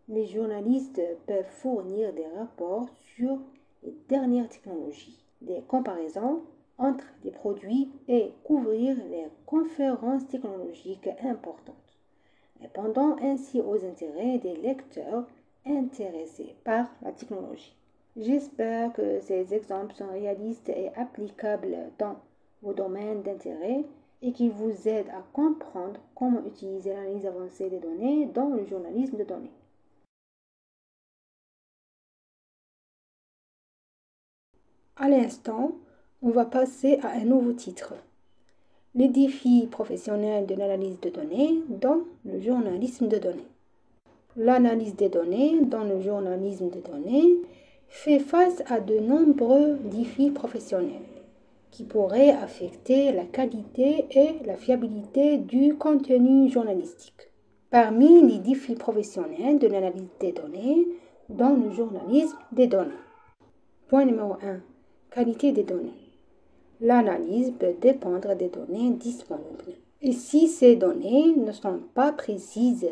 Les journalistes peuvent fournir des rapports sur les dernières technologies, des comparaisons entre les produits et couvrir les conférences technologiques importantes, répondant ainsi aux intérêts des lecteurs intéressés par la technologie. J'espère que ces exemples sont réalistes et applicables dans vos domaines d'intérêt et qu'ils vous aident à comprendre comment utiliser l'analyse avancée des données dans le journalisme de données. À l'instant, on va passer à un nouveau titre. Les défis professionnels de l'analyse de données dans le journalisme de données. L'analyse des données dans le journalisme de données fait face à de nombreux défis professionnels qui pourraient affecter la qualité et la fiabilité du contenu journalistique. Parmi les défis professionnels de l'analyse des données dans le journalisme des données. Point numéro 1. Qualité des données. L'analyse peut dépendre des données disponibles. Et si ces données ne sont pas précises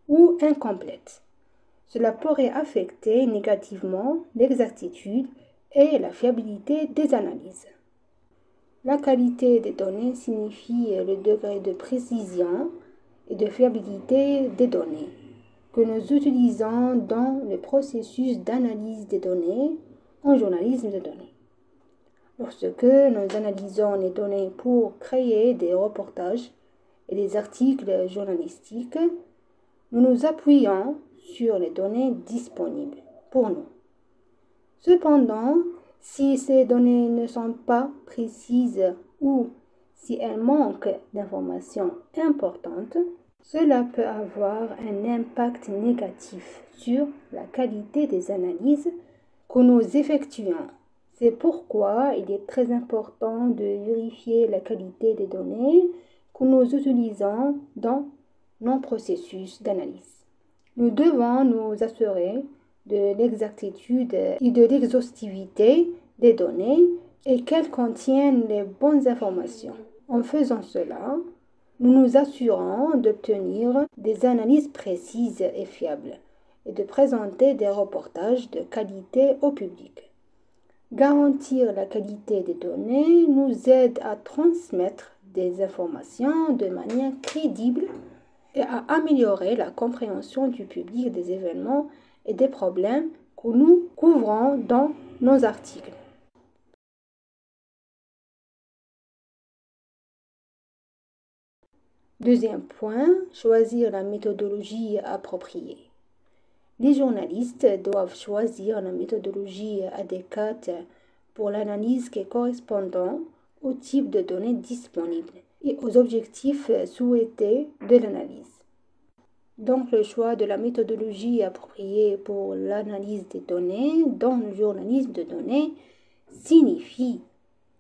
ou incomplètes, cela pourrait affecter négativement l'exactitude et la fiabilité des analyses. La qualité des données signifie le degré de précision et de fiabilité des données que nous utilisons dans le processus d'analyse des données en journalisme de données. Lorsque nous analysons les données pour créer des reportages et des articles journalistiques, nous nous appuyons sur les données disponibles pour nous. Cependant, si ces données ne sont pas précises ou si elles manquent d'informations importantes, cela peut avoir un impact négatif sur la qualité des analyses que nous effectuons. C'est pourquoi il est très important de vérifier la qualité des données que nous utilisons dans nos processus d'analyse. Nous devons nous assurer de l'exactitude et de l'exhaustivité des données et qu'elles contiennent les bonnes informations. En faisant cela, nous nous assurons d'obtenir des analyses précises et fiables et de présenter des reportages de qualité au public. Garantir la qualité des données nous aide à transmettre des informations de manière crédible et à améliorer la compréhension du public des événements et des problèmes que nous couvrons dans nos articles. Deuxième point, choisir la méthodologie appropriée. Les journalistes doivent choisir la méthodologie adéquate pour l'analyse qui correspondant au type de données disponibles et aux objectifs souhaités de l'analyse. Donc, le choix de la méthodologie appropriée pour l'analyse des données dans le journalisme de données signifie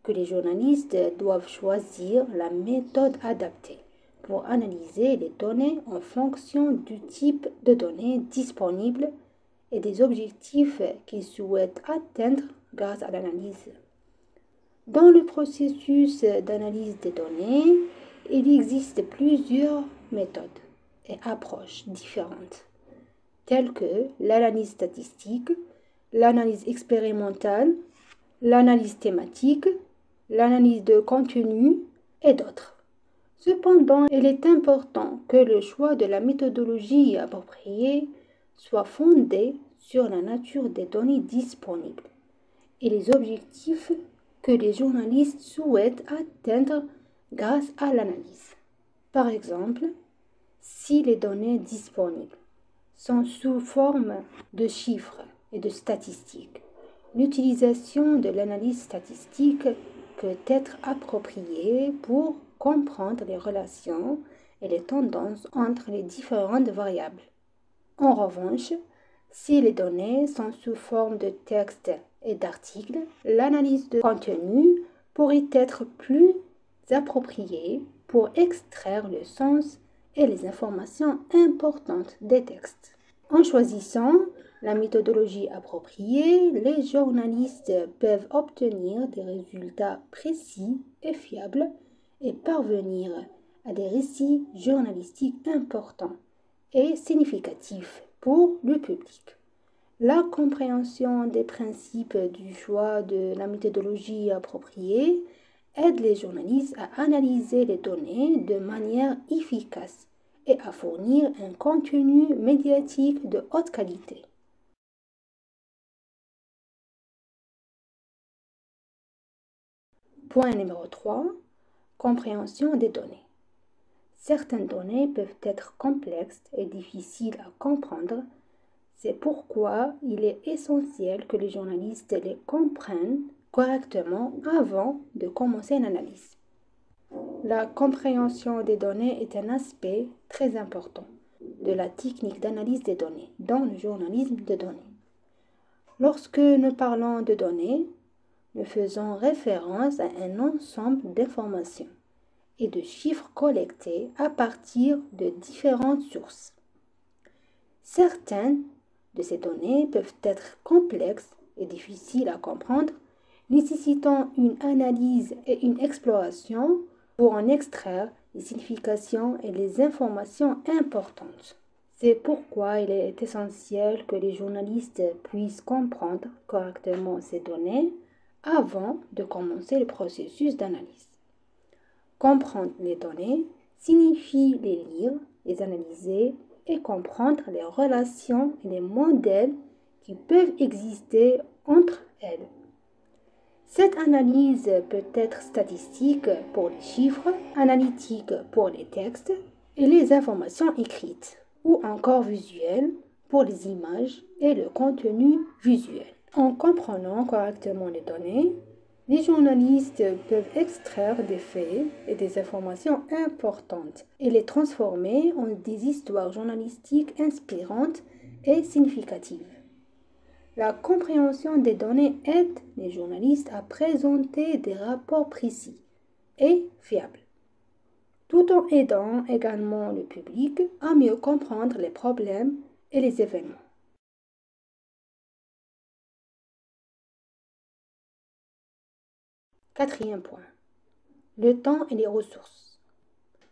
que les journalistes doivent choisir la méthode adaptée pour analyser les données en fonction du type de données disponibles et des objectifs qu'ils souhaitent atteindre grâce à l'analyse. Dans le processus d'analyse des données, il existe plusieurs méthodes et approches différentes, telles que l'analyse statistique, l'analyse expérimentale, l'analyse thématique, l'analyse de contenu et d'autres. Cependant, il est important que le choix de la méthodologie appropriée soit fondé sur la nature des données disponibles et les objectifs que les journalistes souhaitent atteindre grâce à l'analyse. Par exemple, si les données disponibles sont sous forme de chiffres et de statistiques, l'utilisation de l'analyse statistique peut être appropriée pour comprendre les relations et les tendances entre les différentes variables. En revanche, si les données sont sous forme de textes et d'articles, l'analyse de contenu pourrait être plus appropriée pour extraire le sens et les informations importantes des textes. En choisissant la méthodologie appropriée, les journalistes peuvent obtenir des résultats précis et fiables et parvenir à des récits journalistiques importants et significatifs pour le public. La compréhension des principes du choix de la méthodologie appropriée aide les journalistes à analyser les données de manière efficace et à fournir un contenu médiatique de haute qualité. Point numéro 3. Compréhension des données. Certaines données peuvent être complexes et difficiles à comprendre. C'est pourquoi il est essentiel que les journalistes les comprennent correctement avant de commencer l'analyse. La compréhension des données est un aspect très important de la technique d'analyse des données dans le journalisme de données. Lorsque nous parlons de données, nous faisons référence à un ensemble d'informations et de chiffres collectés à partir de différentes sources. Certaines de ces données peuvent être complexes et difficiles à comprendre, nécessitant une analyse et une exploration pour en extraire les significations et les informations importantes. C'est pourquoi il est essentiel que les journalistes puissent comprendre correctement ces données avant de commencer le processus d'analyse. Comprendre les données signifie les lire, les analyser et comprendre les relations et les modèles qui peuvent exister entre elles. Cette analyse peut être statistique pour les chiffres, analytique pour les textes et les informations écrites, ou encore visuelle pour les images et le contenu visuel. En comprenant correctement les données, les journalistes peuvent extraire des faits et des informations importantes et les transformer en des histoires journalistiques inspirantes et significatives. La compréhension des données aide les journalistes à présenter des rapports précis et fiables. tout en aidant également le public à mieux comprendre les problèmes et les événements. Quatrième point, le temps et les ressources.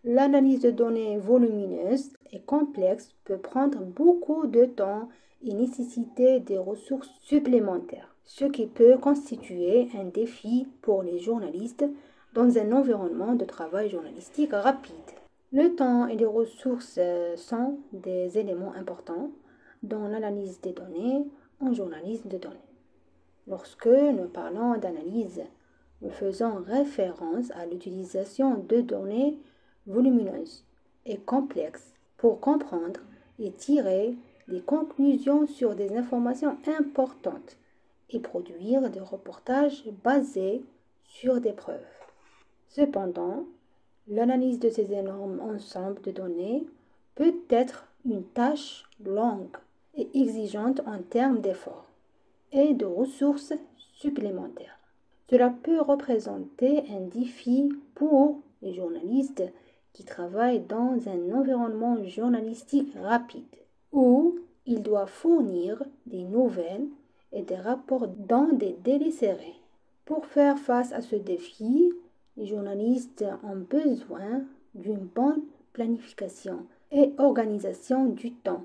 L'analyse de données volumineuses et complexes peut prendre beaucoup de temps et nécessiter des ressources supplémentaires, ce qui peut constituer un défi pour les journalistes dans un environnement de travail journalistique rapide. Le temps et les ressources sont des éléments importants dans l'analyse des données en journalisme de données. Lorsque nous parlons d'analyse, nous faisons référence à l'utilisation de données volumineuses et complexes pour comprendre et tirer des conclusions sur des informations importantes et produire des reportages basés sur des preuves. Cependant, l'analyse de ces énormes ensembles de données peut être une tâche longue et exigeante en termes d'efforts et de ressources supplémentaires. Cela peut représenter un défi pour les journalistes qui travaillent dans un environnement journalistique rapide, où ils doivent fournir des nouvelles et des rapports dans des délais serrés. Pour faire face à ce défi, les journalistes ont besoin d'une bonne planification et organisation du temps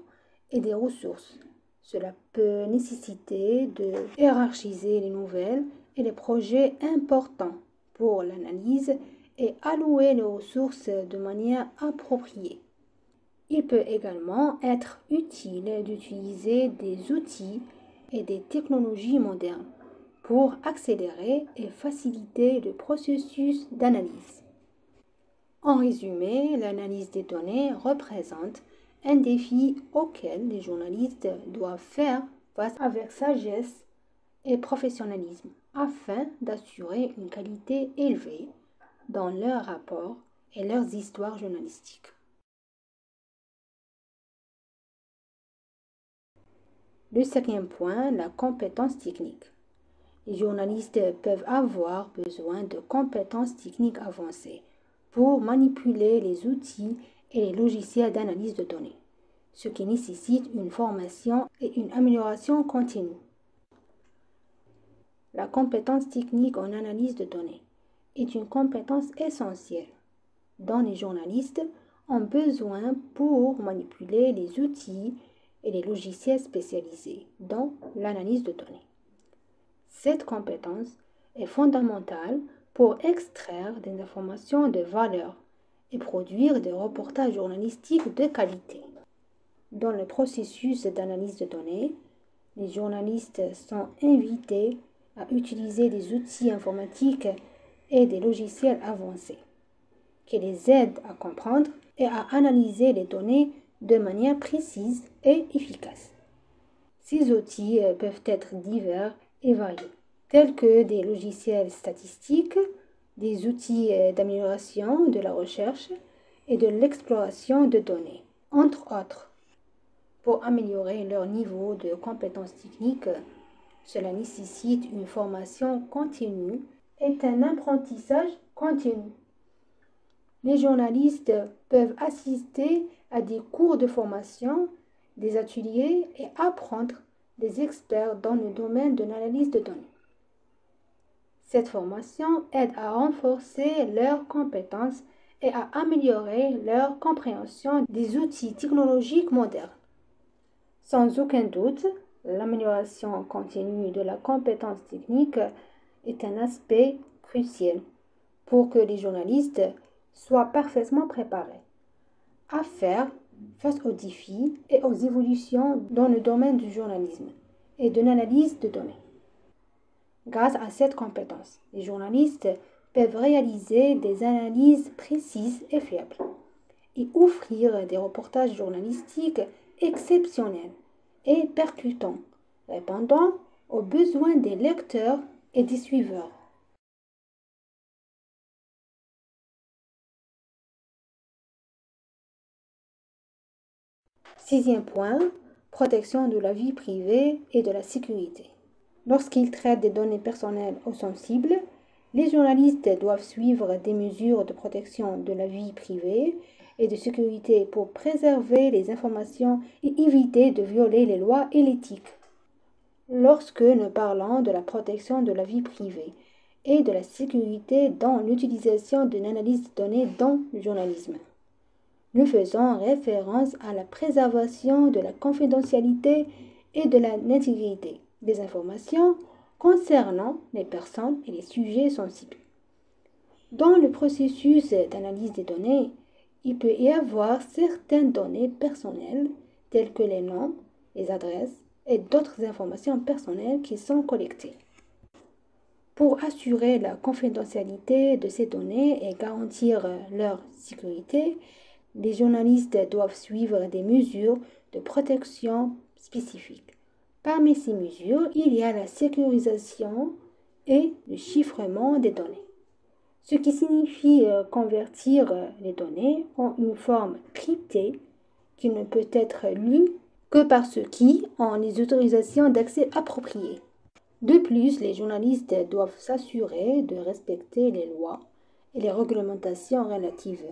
et des ressources. Cela peut nécessiter de hiérarchiser les nouvelles et les projets importants pour l'analyse et allouer les ressources de manière appropriée. Il peut également être utile d'utiliser des outils et des technologies modernes pour accélérer et faciliter le processus d'analyse. En résumé, l'analyse des données représente un défi auquel les journalistes doivent faire face avec sagesse et professionnalisme afin d'assurer une qualité élevée dans leurs rapports et leurs histoires journalistiques. Le cinquième point, la compétence technique. Les journalistes peuvent avoir besoin de compétences techniques avancées pour manipuler les outils et les logiciels d'analyse de données, ce qui nécessite une formation et une amélioration continue. La compétence technique en analyse de données est une compétence essentielle dont les journalistes ont besoin pour manipuler les outils et les logiciels spécialisés dans l'analyse de données. Cette compétence est fondamentale pour extraire des informations de valeur et produire des reportages journalistiques de qualité. Dans le processus d'analyse de données, les journalistes sont invités à utiliser des outils informatiques et des logiciels avancés qui les aident à comprendre et à analyser les données de manière précise et efficace. Ces outils peuvent être divers et variés, tels que des logiciels statistiques, des outils d'amélioration de la recherche et de l'exploration de données, entre autres. Pour améliorer leur niveau de compétences techniques, cela nécessite une formation continue et un apprentissage continu. Les journalistes peuvent assister à des cours de formation, des ateliers et apprendre des experts dans le domaine de l'analyse de données. Cette formation aide à renforcer leurs compétences et à améliorer leur compréhension des outils technologiques modernes. Sans aucun doute, l'amélioration continue de la compétence technique est un aspect crucial pour que les journalistes soient parfaitement préparés à faire face aux défis et aux évolutions dans le domaine du journalisme et de l'analyse de données. Grâce à cette compétence, les journalistes peuvent réaliser des analyses précises et fiables et offrir des reportages journalistiques exceptionnels et percutants, répondant aux besoins des lecteurs et des suiveurs. Sixième point, protection de la vie privée et de la sécurité. Lorsqu'il traite des données personnelles ou sensibles, Les journalistes doivent suivre des mesures de protection de la vie privée et de sécurité pour préserver les informations et éviter de violer les lois et l'éthique. Lorsque nous parlons de la protection de la vie privée et de la sécurité dans l'utilisation d'une analyse de données dans le journalisme, nous faisons référence à la préservation de la confidentialité et de l'intégrité des informations concernant les personnes et les sujets sensibles. Dans le processus d'analyse des données, il peut y avoir certaines données personnelles telles que les noms, les adresses et d'autres informations personnelles qui sont collectées. Pour assurer la confidentialité de ces données et garantir leur sécurité, les journalistes doivent suivre des mesures de protection spécifiques. Parmi ces mesures, il y a la sécurisation et le chiffrement des données, ce qui signifie convertir les données en une forme cryptée qui ne peut être lue que par ceux qui ont les autorisations d'accès appropriées. De plus, les journalistes doivent s'assurer de respecter les lois et les réglementations relatives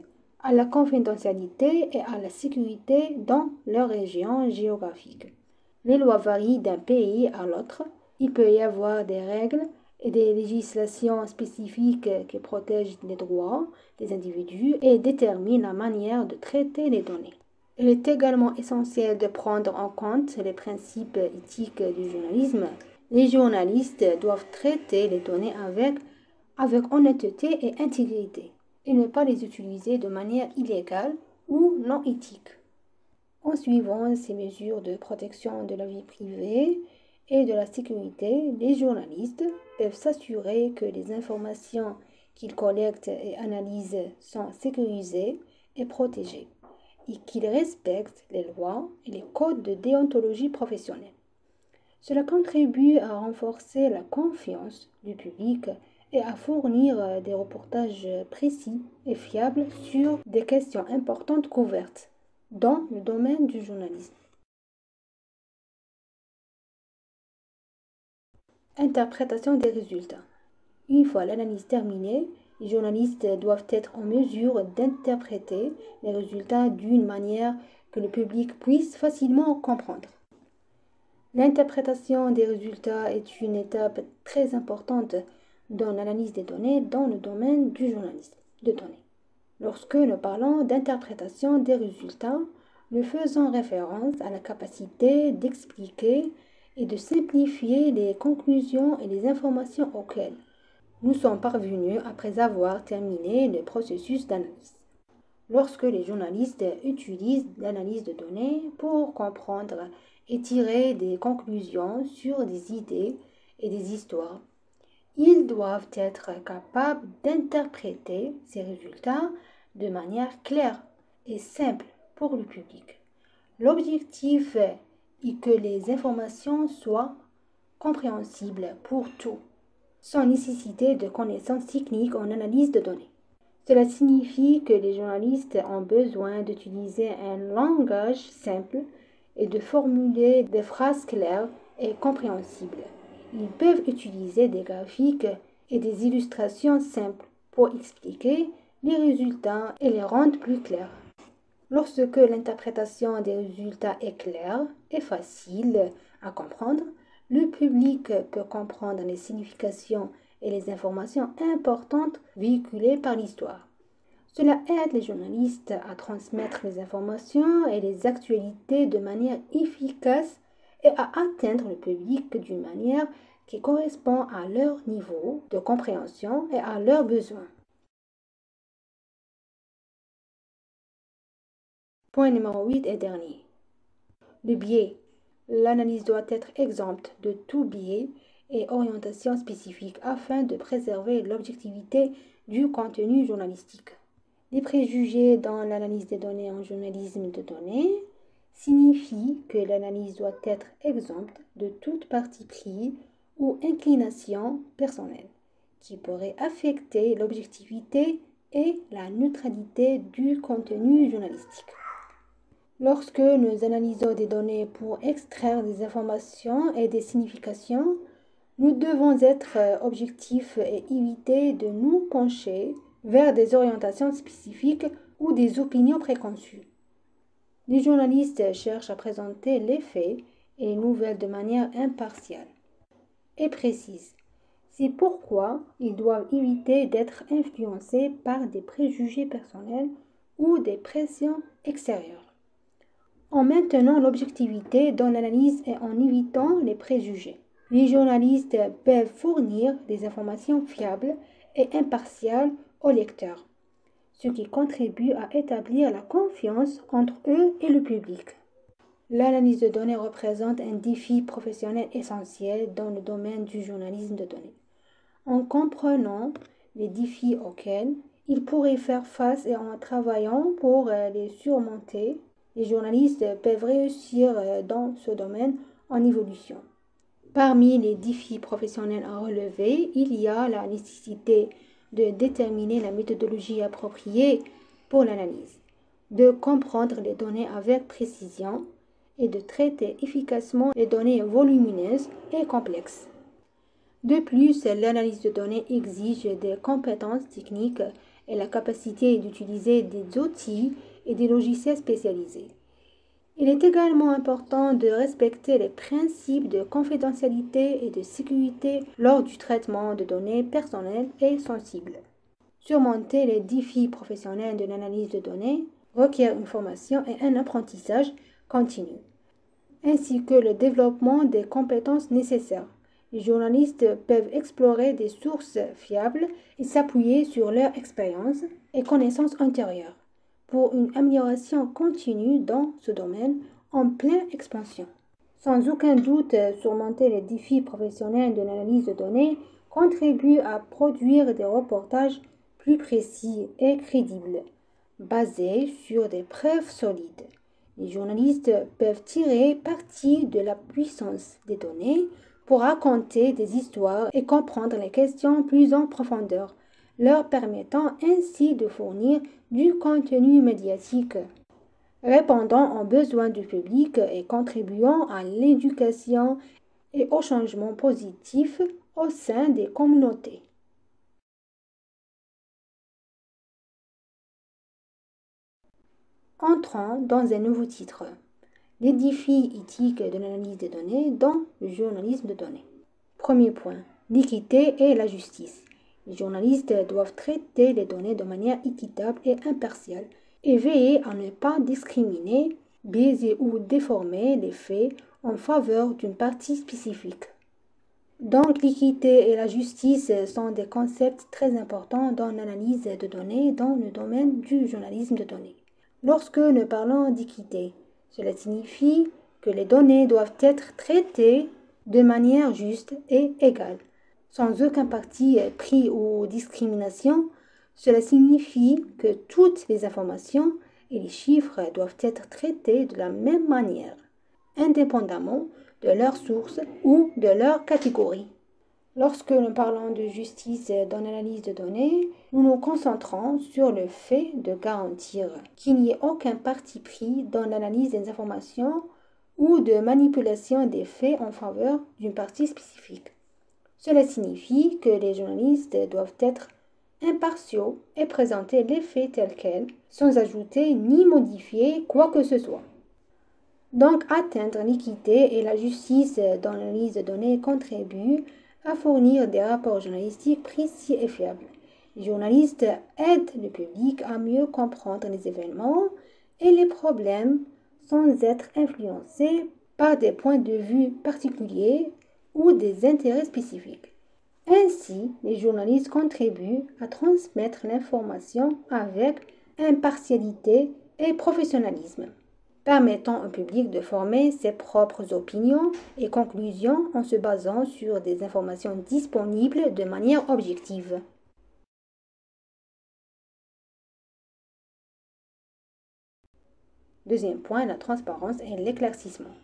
à la confidentialité et à la sécurité dans leur région géographique. Les lois varient d'un pays à l'autre. Il peut y avoir des règles et des législations spécifiques qui protègent les droits des individus et déterminent la manière de traiter les données. Il est également essentiel de prendre en compte les principes éthiques du journalisme. Les journalistes doivent traiter les données avec honnêteté et intégrité et ne pas les utiliser de manière illégale ou non éthique. En suivant ces mesures de protection de la vie privée et de la sécurité, les journalistes peuvent s'assurer que les informations qu'ils collectent et analysent sont sécurisées et protégées et qu'ils respectent les lois et les codes de déontologie professionnelle. Cela contribue à renforcer la confiance du public et à fournir des reportages précis et fiables sur des questions importantes couvertes dans le domaine du journalisme. Interprétation des résultats. Une fois l'analyse terminée, les journalistes doivent être en mesure d'interpréter les résultats d'une manière que le public puisse facilement comprendre. L'interprétation des résultats est une étape très importante dans l'analyse des données dans le domaine du journalisme de données. Lorsque nous parlons d'interprétation des résultats, nous faisons référence à la capacité d'expliquer et de simplifier les conclusions et les informations auxquelles nous sommes parvenus après avoir terminé le processus d'analyse. Lorsque les journalistes utilisent l'analyse de données pour comprendre et tirer des conclusions sur des idées et des histoires, ils doivent être capables d'interpréter ces résultats de manière claire et simple pour le public. L'objectif est que les informations soient compréhensibles pour tous, sans nécessité de connaissances techniques en analyse de données. Cela signifie que les journalistes ont besoin d'utiliser un langage simple et de formuler des phrases claires et compréhensibles. Ils peuvent utiliser des graphiques et des illustrations simples pour expliquer les résultats et les rendre plus clairs. Lorsque l'interprétation des résultats est claire et facile à comprendre, le public peut comprendre les significations et les informations importantes véhiculées par l'histoire. Cela aide les journalistes à transmettre les informations et les actualités de manière efficace et à atteindre le public d'une manière qui correspond à leur niveau de compréhension et à leurs besoins. Point numéro 8 et dernier. Le biais. L'analyse doit être exempte de tout biais et orientation spécifique afin de préserver l'objectivité du contenu journalistique. Les préjugés dans l'analyse des données en journalisme de données signifient que l'analyse doit être exempte de toute parti pris ou inclination personnelle qui pourrait affecter l'objectivité et la neutralité du contenu journalistique. Lorsque nous analysons des données pour extraire des informations et des significations, Nous devons être objectifs et éviter de nous pencher vers des orientations spécifiques ou des opinions préconçues. Les journalistes cherchent à présenter les faits et les nouvelles de manière impartiale et précise. C'est pourquoi ils doivent éviter d'être influencés par des préjugés personnels ou des pressions extérieures. En maintenant l'objectivité dans l'analyse et en évitant les préjugés, les journalistes peuvent fournir des informations fiables et impartiales aux lecteurs, ce qui contribue à établir la confiance entre eux et le public. L'analyse de données représente un défi professionnel essentiel dans le domaine du journalisme de données. En comprenant les défis auxquels ils pourraient faire face et en travaillant pour les surmonter, les journalistes peuvent réussir dans ce domaine en évolution. Parmi les défis professionnels à relever, il y a la nécessité de déterminer la méthodologie appropriée pour l'analyse, de comprendre les données avec précision et de traiter efficacement les données volumineuses et complexes. De plus, l'analyse de données exige des compétences techniques et la capacité d'utiliser des outils et des logiciels spécialisés. Il est également important de respecter les principes de confidentialité et de sécurité lors du traitement de données personnelles et sensibles. Surmonter les défis professionnels de l'analyse de données requiert une formation et un apprentissage continu, ainsi que le développement des compétences nécessaires. Les journalistes peuvent explorer des sources fiables et s'appuyer sur leur expérience et connaissances antérieures pour une amélioration continue dans ce domaine en pleine expansion. Sans aucun doute, surmonter les défis professionnels de l'analyse de données contribue à produire des reportages plus précis et crédibles, basés sur des preuves solides. Les journalistes peuvent tirer parti de la puissance des données pour raconter des histoires et comprendre les questions plus en profondeur, leur permettant ainsi de fournir du contenu médiatique, répondant aux besoins du public et contribuant à l'éducation et au changement positif au sein des communautés. Entrons dans un nouveau titre. Les défis éthiques de l'analyse des données dans le journalisme de données. Premier point, l'équité et la justice. Les journalistes doivent traiter les données de manière équitable et impartiale et veiller à ne pas discriminer, biaiser ou déformer les faits en faveur d'une partie spécifique. Donc l'équité et la justice sont des concepts très importants dans l'analyse de données dans le domaine du journalisme de données. Lorsque nous parlons d'équité, cela signifie que les données doivent être traitées de manière juste et égale, sans aucun parti pris ou discrimination. Cela signifie que toutes les informations et les chiffres doivent être traités de la même manière, indépendamment de leur source ou de leur catégorie. Lorsque nous parlons de justice dans l'analyse de données, nous nous concentrons sur le fait de garantir qu'il n'y ait aucun parti pris dans l'analyse des informations ou de manipulation des faits en faveur d'une partie spécifique. Cela signifie que les journalistes doivent être impartiaux et présenter les faits tels quels, sans ajouter ni modifier quoi que ce soit. Donc, atteindre l'équité et la justice dans l'analyse de données contribue à fournir des rapports journalistiques précis et fiables. Les journalistes aident le public à mieux comprendre les événements et les problèmes sans être influencés par des points de vue particuliers ou des intérêts spécifiques. Ainsi, les journalistes contribuent à transmettre l'information avec impartialité et professionnalisme, permettant au public de former ses propres opinions et conclusions en se basant sur des informations disponibles de manière objective. Deuxième point, la transparence et l'éclaircissement.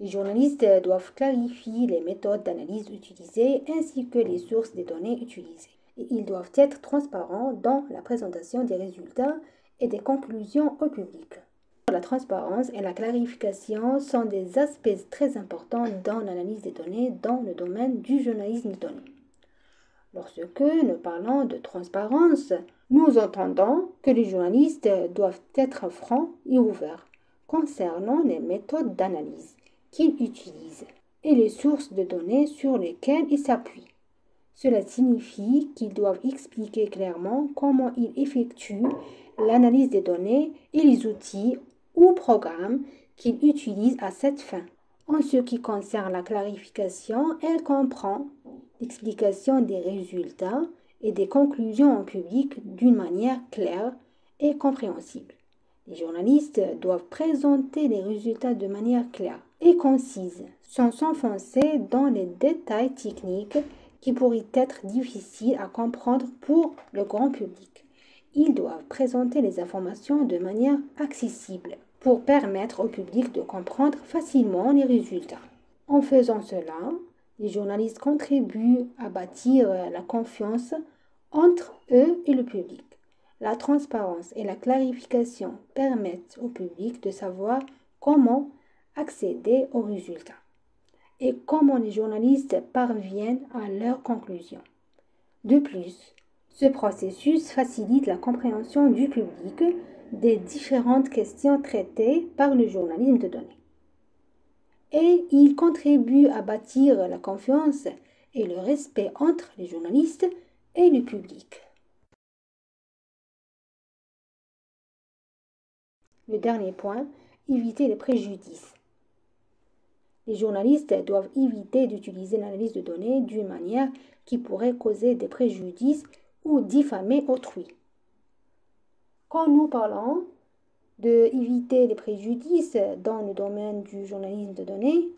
Les journalistes doivent clarifier les méthodes d'analyse utilisées ainsi que les sources des données utilisées. Et ils doivent être transparents dans la présentation des résultats et des conclusions au public. La transparence et la clarification sont des aspects très importants dans l'analyse des données dans le domaine du journalisme de données. Lorsque nous parlons de transparence, nous entendons que les journalistes doivent être francs et ouverts concernant les méthodes d'analyse qu'ils utilisent et les sources de données sur lesquelles ils s'appuient. Cela signifie qu'ils doivent expliquer clairement comment ils effectuent l'analyse des données et les outils ou programmes qu'ils utilisent à cette fin. En ce qui concerne la clarification, elle comprend l'explication des résultats et des conclusions en public d'une manière claire et compréhensible. Les journalistes doivent présenter les résultats de manière claire et concise, sans s'enfoncer dans les détails techniques qui pourraient être difficiles à comprendre pour le grand public. Ils doivent présenter les informations de manière accessible pour permettre au public de comprendre facilement les résultats. En faisant cela, les journalistes contribuent à bâtir la confiance entre eux et le public. La transparence et la clarification permettent au public de savoir comment accéder aux résultats et comment les journalistes parviennent à leurs conclusions. De plus, ce processus facilite la compréhension du public des différentes questions traitées par le journalisme de données. Et il contribue à bâtir la confiance et le respect entre les journalistes et le public. Le dernier point, éviter les préjudices. Les journalistes doivent éviter d'utiliser l'analyse de données d'une manière qui pourrait causer des préjudices ou diffamer autrui. Quand nous parlons d'éviter les préjudices dans le domaine du journalisme de données,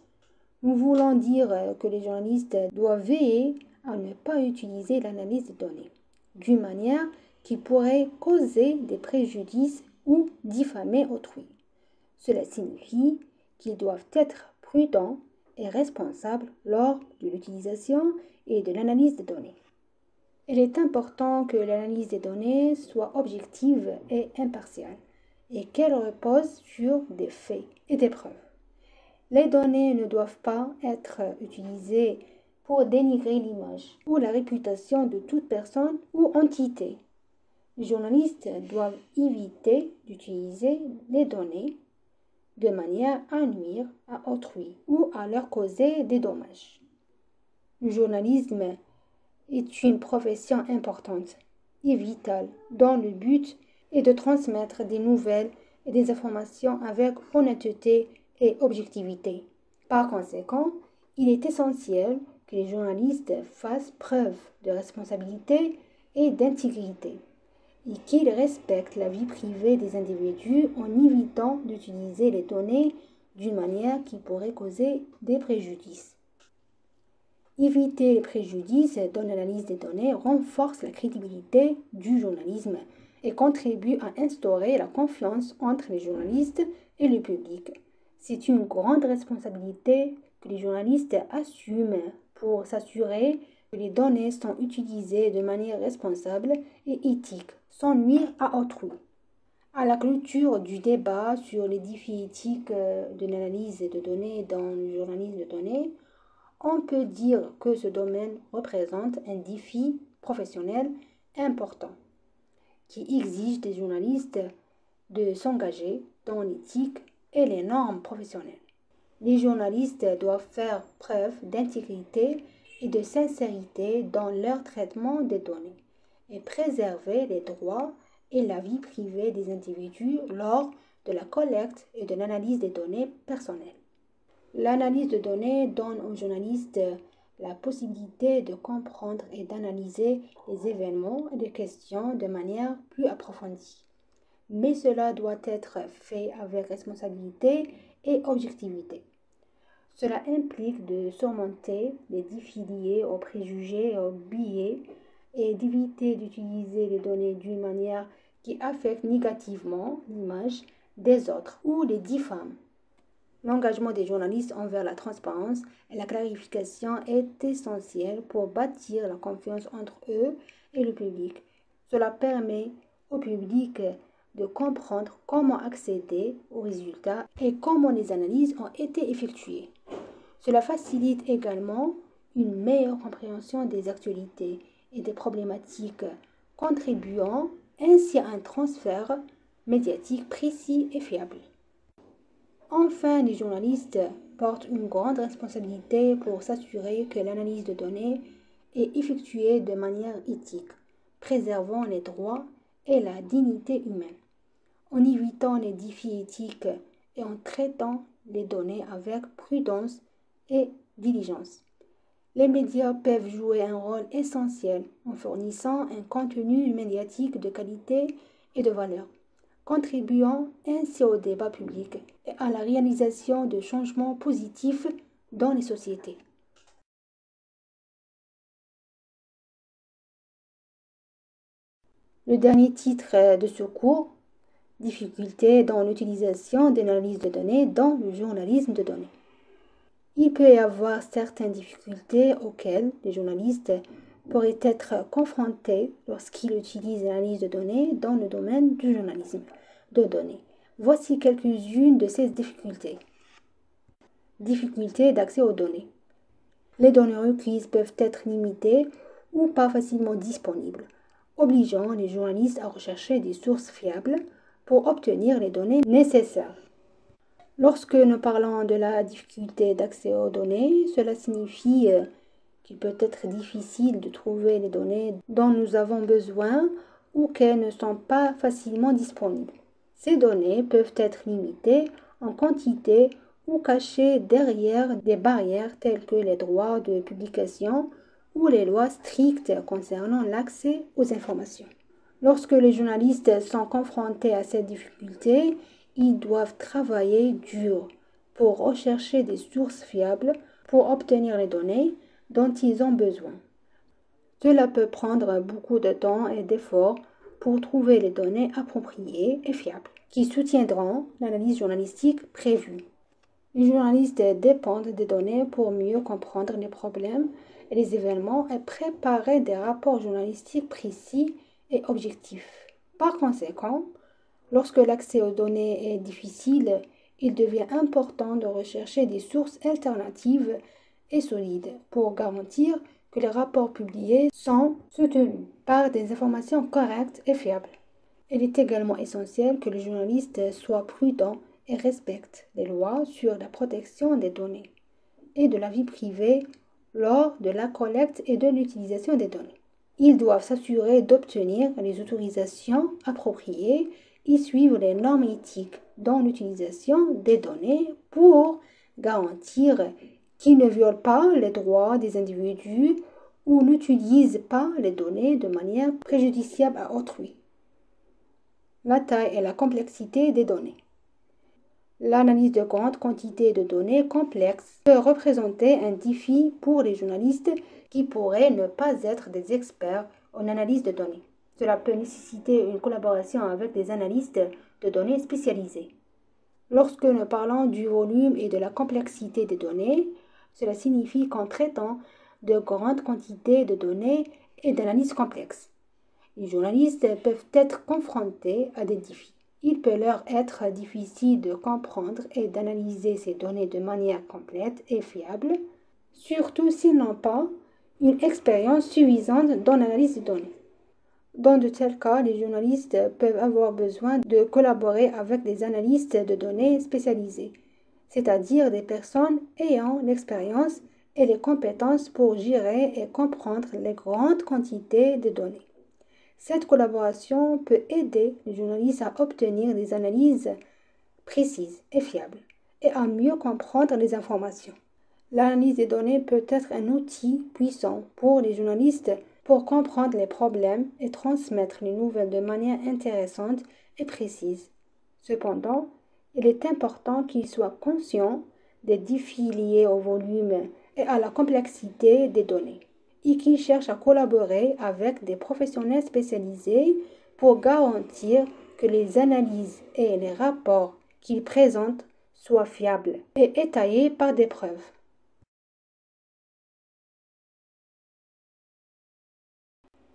nous voulons dire que les journalistes doivent veiller à ne pas utiliser l'analyse de données d'une manière qui pourrait causer des préjudices ou diffamer autrui. Cela signifie qu'ils doivent être prudents et responsables lors de l'utilisation et de l'analyse des données. Il est important que l'analyse des données soit objective et impartiale et qu'elle repose sur des faits et des preuves. Les données ne doivent pas être utilisées pour dénigrer l'image ou la réputation de toute personne ou entité. Les journalistes doivent éviter d'utiliser les données de manière à nuire à autrui ou à leur causer des dommages. Le journalisme est une profession importante et vitale dont le but est de transmettre des nouvelles et des informations avec honnêteté et objectivité. Par conséquent, il est essentiel que les journalistes fassent preuve de responsabilité et d'intégrité et qu'ils respectent la vie privée des individus en évitant d'utiliser les données d'une manière qui pourrait causer des préjudices. Éviter les préjudices dans l'analyse des données renforce la crédibilité du journalisme et contribue à instaurer la confiance entre les journalistes et le public. C'est une grande responsabilité que les journalistes assument pour s'assurer que les données sont utilisées de manière responsable et éthique, sans nuire à autrui. À la clôture du débat sur les défis éthiques de l'analyse de données dans le journalisme de données, on peut dire que ce domaine représente un défi professionnel important qui exige des journalistes de s'engager dans l'éthique et les normes professionnelles. Les journalistes doivent faire preuve d'intégrité et de sincérité dans leur traitement des données et préserver les droits et la vie privée des individus lors de la collecte et de l'analyse des données personnelles. L'analyse de données donne aux journalistes la possibilité de comprendre et d'analyser les événements et les questions de manière plus approfondie. Mais cela doit être fait avec responsabilité et objectivité. Cela implique de surmonter les défis liés aux préjugés et aux biais et d'éviter d'utiliser les données d'une manière qui affecte négativement l'image des autres ou les diffame. L'engagement des journalistes envers la transparence et la clarification est essentiel pour bâtir la confiance entre eux et le public. Cela permet au public de comprendre comment accéder aux résultats et comment les analyses ont été effectuées. Cela facilite également une meilleure compréhension des actualités et des problématiques, contribuant ainsi à un transfert médiatique précis et fiable. Enfin, les journalistes portent une grande responsabilité pour s'assurer que l'analyse de données est effectuée de manière éthique, préservant les droits et la dignité humaine, en évitant les défis éthiques et en traitant les données avec prudence et diligence. Les médias peuvent jouer un rôle essentiel en fournissant un contenu médiatique de qualité et de valeur, contribuant ainsi au débat public et à la réalisation de changements positifs dans les sociétés. Le dernier titre de ce cours, difficultés dans l'utilisation de l'analyse de données dans le journalisme de données. Il peut y avoir certaines difficultés auxquelles les journalistes pourraient être confrontés lorsqu'ils utilisent l'analyse de données dans le domaine du journalisme de données. Voici quelques-unes de ces difficultés. Difficultés d'accès aux données. Les données requises peuvent être limitées ou pas facilement disponibles, obligeant les journalistes à rechercher des sources fiables pour obtenir les données nécessaires. Lorsque nous parlons de la difficulté d'accès aux données, cela signifie qu'il peut être difficile de trouver les données dont nous avons besoin ou qu'elles ne sont pas facilement disponibles. Ces données peuvent être limitées en quantité ou cachées derrière des barrières telles que les droits de publication ou les lois strictes concernant l'accès aux informations. Lorsque les journalistes sont confrontés à cette difficulté, ils doivent travailler dur pour rechercher des sources fiables pour obtenir les données dont ils ont besoin. Cela peut prendre beaucoup de temps et d'efforts pour trouver les données appropriées et fiables qui soutiendront l'analyse journalistique prévue. Les journalistes dépendent des données pour mieux comprendre les problèmes et les événements et préparer des rapports journalistiques précis et objectifs. Par conséquent, lorsque l'accès aux données est difficile, il devient important de rechercher des sources alternatives et solides pour garantir que les rapports publiés sont soutenus par des informations correctes et fiables. Il est également essentiel que les journalistes soient prudents et respectent les lois sur la protection des données et de la vie privée lors de la collecte et de l'utilisation des données. Ils doivent s'assurer d'obtenir les autorisations appropriées et suivre les normes éthiques dans l'utilisation des données pour garantir qu'ils ne violent pas les droits des individus ou n'utilisent pas les données de manière préjudiciable à autrui. La taille et la complexité des données. L'analyse de grandes quantités de données complexes peut représenter un défi pour les journalistes qui pourraient ne pas être des experts en analyse de données. Cela peut nécessiter une collaboration avec des analystes de données spécialisés. Lorsque nous parlons du volume et de la complexité des données, cela signifie qu'en traitant de grandes quantités de données et d'analyses complexes, les journalistes peuvent être confrontés à des défis. Il peut leur être difficile de comprendre et d'analyser ces données de manière complète et fiable, surtout s'ils n'ont pas une expérience suffisante dans l'analyse des données. Dans de tels cas, les journalistes peuvent avoir besoin de collaborer avec des analystes de données spécialisés, c'est-à-dire des personnes ayant l'expérience et les compétences pour gérer et comprendre les grandes quantités de données. Cette collaboration peut aider les journalistes à obtenir des analyses précises et fiables et à mieux comprendre les informations. L'analyse des données peut être un outil puissant pour les journalistes pour comprendre les problèmes et transmettre les nouvelles de manière intéressante et précise. Cependant, il est important qu'ils soient conscients des défis liés au volume et à la complexité des données, et qu'ils cherchent à collaborer avec des professionnels spécialisés pour garantir que les analyses et les rapports qu'ils présentent soient fiables et étayés par des preuves.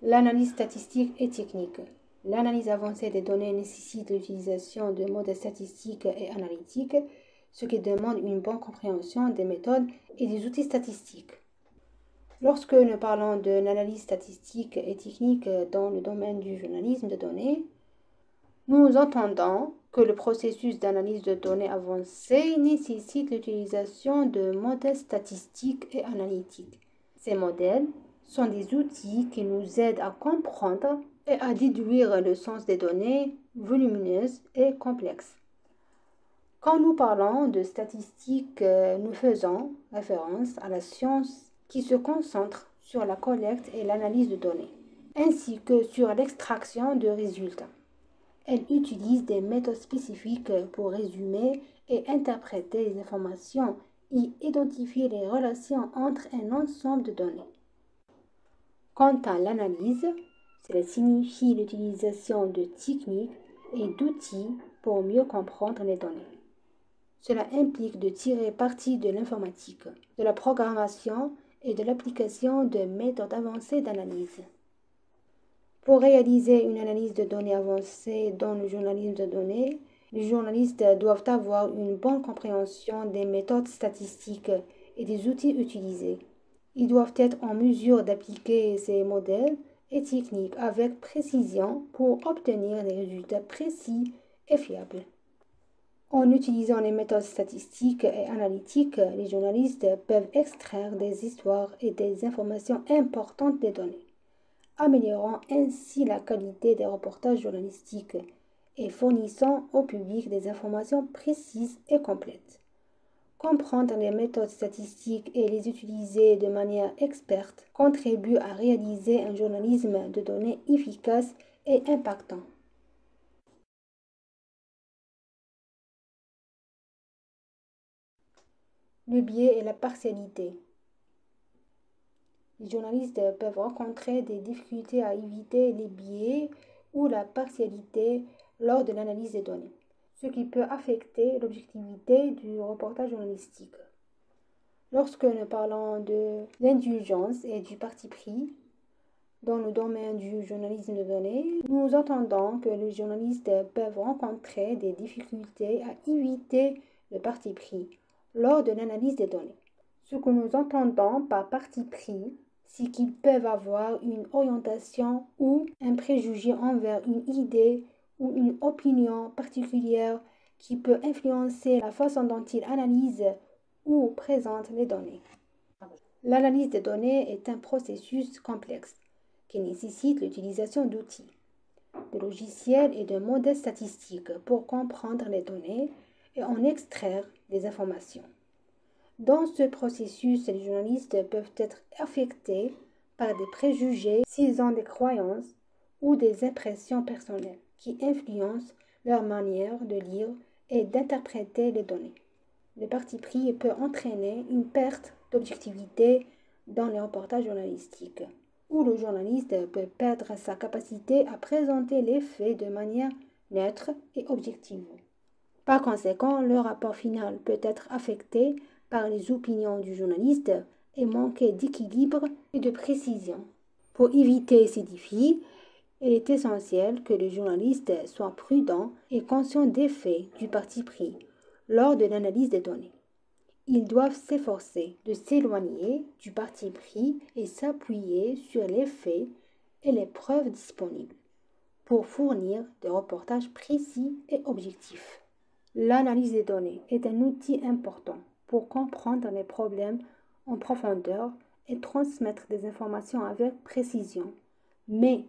L'analyse statistique et technique. L'analyse avancée des données nécessite l'utilisation de modèles statistiques et analytiques, ce qui demande une bonne compréhension des méthodes et des outils statistiques. Lorsque nous parlons de l'analyse statistique et technique dans le domaine du journalisme de données, nous entendons que le processus d'analyse de données avancées nécessite l'utilisation de modèles statistiques et analytiques. Ces modèles sont des outils qui nous aident à comprendre et à déduire le sens des données volumineuses et complexes. Quand nous parlons de statistiques, nous faisons référence à la science qui se concentre sur la collecte et l'analyse de données, ainsi que sur l'extraction de résultats. Elle utilise des méthodes spécifiques pour résumer et interpréter les informations et identifier les relations entre un ensemble de données. Quant à l'analyse, cela signifie l'utilisation de techniques et d'outils pour mieux comprendre les données. Cela implique de tirer parti de l'informatique, de la programmation et de l'application de méthodes avancées d'analyse. Pour réaliser une analyse de données avancée dans le journalisme de données, les journalistes doivent avoir une bonne compréhension des méthodes statistiques et des outils utilisés. Ils doivent être en mesure d'appliquer ces modèles et techniques avec précision pour obtenir des résultats précis et fiables. En utilisant les méthodes statistiques et analytiques, les journalistes peuvent extraire des histoires et des informations importantes des données, améliorant ainsi la qualité des reportages journalistiques et fournissant au public des informations précises et complètes. Comprendre les méthodes statistiques et les utiliser de manière experte contribue à réaliser un journalisme de données efficace et impactant. Le biais et la partialité. Les journalistes peuvent rencontrer des difficultés à éviter les biais ou la partialité lors de l'analyse des données, ce qui peut affecter l'objectivité du reportage journalistique. Lorsque nous parlons de l'indulgence et du parti pris dans le domaine du journalisme de données, nous entendons que les journalistes peuvent rencontrer des difficultés à éviter le parti pris lors de l'analyse des données. Ce que nous entendons par parti pris, c'est qu'ils peuvent avoir une orientation ou un préjugé envers une idée ou une opinion particulière qui peut influencer la façon dont ils analysent ou présentent les données. L'analyse des données est un processus complexe qui nécessite l'utilisation d'outils, de logiciels et de modèles statistiques pour comprendre les données et en extraire des informations. Dans ce processus, les journalistes peuvent être affectés par des préjugés s'ils ont des croyances ou des impressions personnelles qui influencent leur manière de lire et d'interpréter les données. Le parti pris peut entraîner une perte d'objectivité dans les reportages journalistiques, où le journaliste peut perdre sa capacité à présenter les faits de manière neutre et objective. Par conséquent, le rapport final peut être affecté par les opinions du journaliste et manquer d'équilibre et de précision. Pour éviter ces défis, il est essentiel que le journaliste soit prudent et conscient des faits du parti pris lors de l'analyse des données. Ils doivent s'efforcer de s'éloigner du parti pris et s'appuyer sur les faits et les preuves disponibles pour fournir des reportages précis et objectifs. L'analyse des données est un outil important pour comprendre les problèmes en profondeur et transmettre des informations avec précision. Mais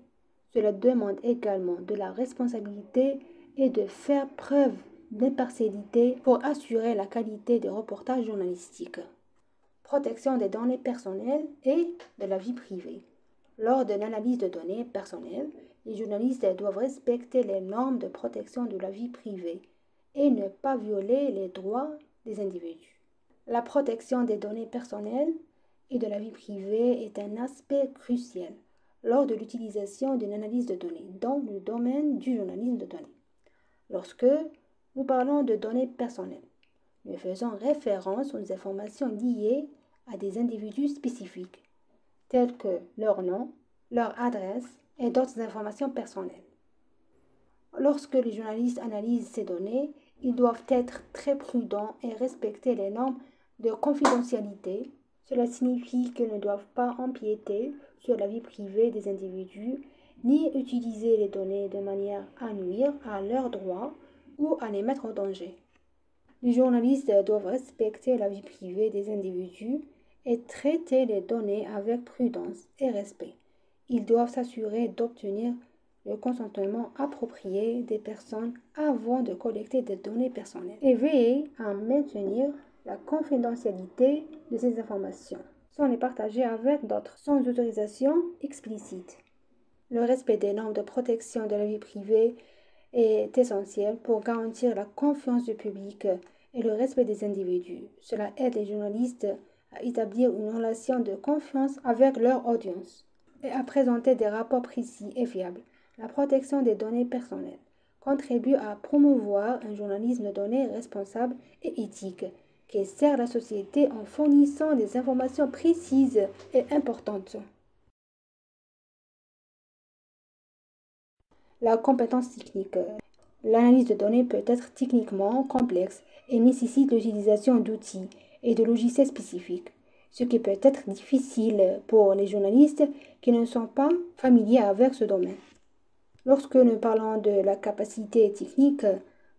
cela demande également de la responsabilité et de faire preuve d'impartialité pour assurer la qualité des reportages journalistiques. Protection des données personnelles et de la vie privée. Lors de l'analyse de données personnelles, les journalistes doivent respecter les normes de protection de la vie privée et ne pas violer les droits des individus. La protection des données personnelles et de la vie privée est un aspect crucial lors de l'utilisation d'une analyse de données dans le domaine du journalisme de données. Lorsque nous parlons de données personnelles, nous faisons référence aux informations liées à des individus spécifiques, tels que leur nom, leur adresse et d'autres informations personnelles. Lorsque les journalistes analysent ces données, ils doivent être très prudents et respecter les normes de confidentialité. Cela signifie qu'ils ne doivent pas empiéter sur la vie privée des individus, ni utiliser les données de manière à nuire à leurs droits ou à les mettre en danger. Les journalistes doivent respecter la vie privée des individus et traiter les données avec prudence et respect. Ils doivent s'assurer d'obtenir le consentement approprié des personnes avant de collecter des données personnelles et veiller à maintenir la confidentialité de ces informations sans les partager avec d'autres sans autorisation explicite. Le respect des normes de protection de la vie privée est essentiel pour garantir la confiance du public et le respect des individus. Cela aide les journalistes à établir une relation de confiance avec leur audience et à présenter des rapports précis et fiables. La protection des données personnelles contribue à promouvoir un journalisme de données responsable et éthique qui sert la société en fournissant des informations précises et importantes. La compétence technique. L'analyse de données peut être techniquement complexe et nécessite l'utilisation d'outils et de logiciels spécifiques, ce qui peut être difficile pour les journalistes qui ne sont pas familiers avec ce domaine. Lorsque nous parlons de la capacité technique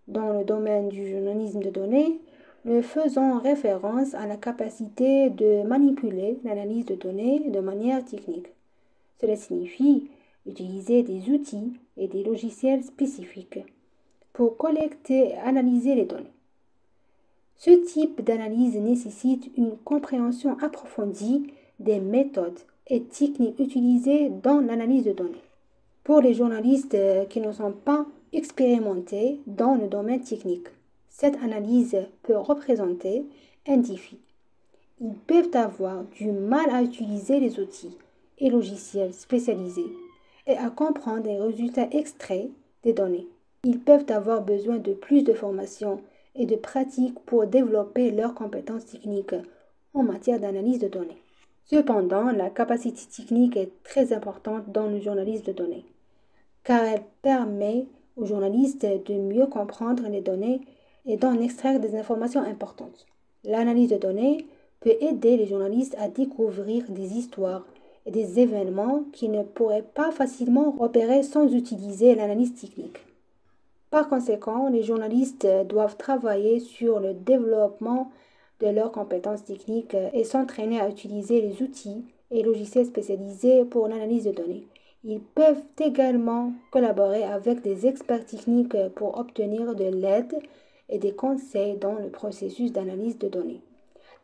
dans le domaine du journalisme de données, nous faisons référence à la capacité de manipuler l'analyse de données de manière technique. Cela signifie utiliser des outils et des logiciels spécifiques pour collecter et analyser les données. Ce type d'analyse nécessite une compréhension approfondie des méthodes et techniques utilisées dans l'analyse de données. Pour les journalistes qui ne sont pas expérimentés dans le domaine technique, cette analyse peut représenter un défi. Ils peuvent avoir du mal à utiliser les outils et logiciels spécialisés et à comprendre les résultats extraits des données. Ils peuvent avoir besoin de plus de formation et de pratique pour développer leurs compétences techniques en matière d'analyse de données. Cependant, la capacité technique est très importante dans le journalisme de données, car elle permet aux journalistes de mieux comprendre les données et d'en extraire des informations importantes. L'analyse de données peut aider les journalistes à découvrir des histoires et des événements qu'ils ne pourraient pas facilement repérer sans utiliser l'analyse technique. Par conséquent, les journalistes doivent travailler sur le développement de leurs compétences techniques et s'entraîner à utiliser les outils et logiciels spécialisés pour l'analyse de données. Ils peuvent également collaborer avec des experts techniques pour obtenir de l'aide et des conseils dans le processus d'analyse de données.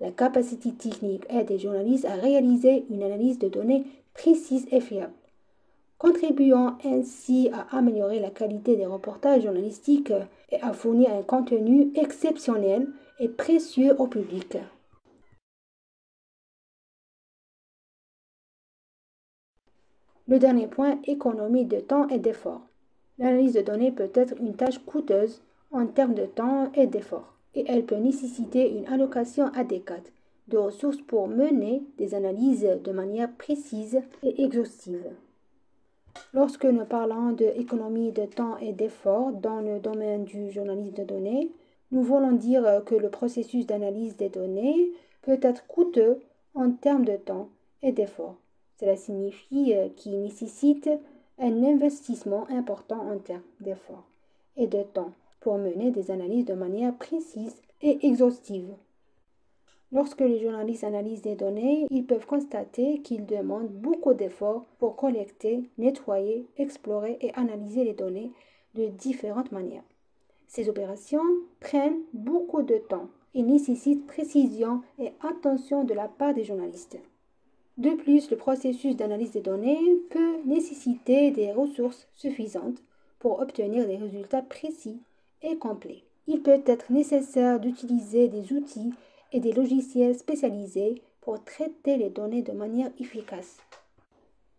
La capacité technique aide les journalistes à réaliser une analyse de données précise et fiable, contribuant ainsi à améliorer la qualité des reportages journalistiques et à fournir un contenu exceptionnel et précieux au public. Le dernier point, économie de temps et d'effort. L'analyse de données peut être une tâche coûteuse en termes de temps et d'effort, et elle peut nécessiter une allocation adéquate de ressources pour mener des analyses de manière précise et exhaustive. Lorsque nous parlons d'économie de temps et d'effort dans le domaine du journalisme de données, nous voulons dire que le processus d'analyse des données peut être coûteux en termes de temps et d'effort. Cela signifie qu'il nécessite un investissement important en termes d'effort et de temps pour mener des analyses de manière précise et exhaustive. Lorsque les journalistes analysent des données, ils peuvent constater qu'ils demandent beaucoup d'efforts pour collecter, nettoyer, explorer et analyser les données de différentes manières. Ces opérations prennent beaucoup de temps et nécessitent précision et attention de la part des journalistes. De plus, le processus d'analyse des données peut nécessiter des ressources suffisantes pour obtenir des résultats précis et complets. Il peut être nécessaire d'utiliser des outils et des logiciels spécialisés pour traiter les données de manière efficace.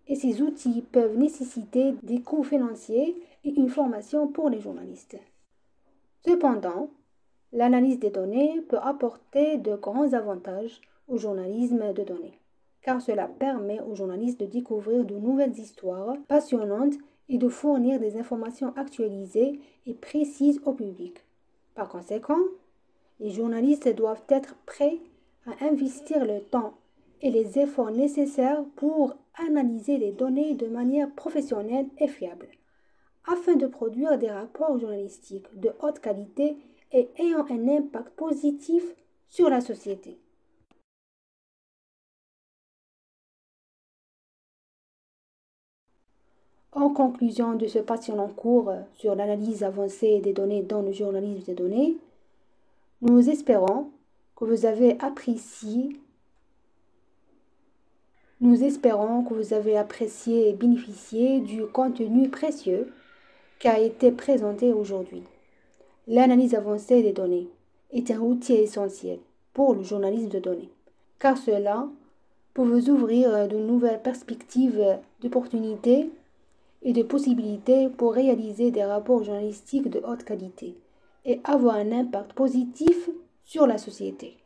Et ces outils peuvent nécessiter des coûts financiers et une formation pour les journalistes. Cependant, l'analyse des données peut apporter de grands avantages au journalisme de données, car cela permet aux journalistes de découvrir de nouvelles histoires passionnantes et de fournir des informations actualisées et précises au public. Par conséquent, les journalistes doivent être prêts à investir le temps et les efforts nécessaires pour analyser les données de manière professionnelle et fiable, afin de produire des rapports journalistiques de haute qualité et ayant un impact positif sur la société. En conclusion de ce passionnant cours sur l'analyse avancée des données dans le journalisme des données, nous espérons que vous avez apprécié et bénéficié du contenu précieux qui a été présenté aujourd'hui. L'analyse avancée des données est un outil essentiel pour le journalisme de données, car cela peut vous ouvrir de nouvelles perspectives d'opportunités et de possibilités pour réaliser des rapports journalistiques de haute qualité et avoir un impact positif sur la société.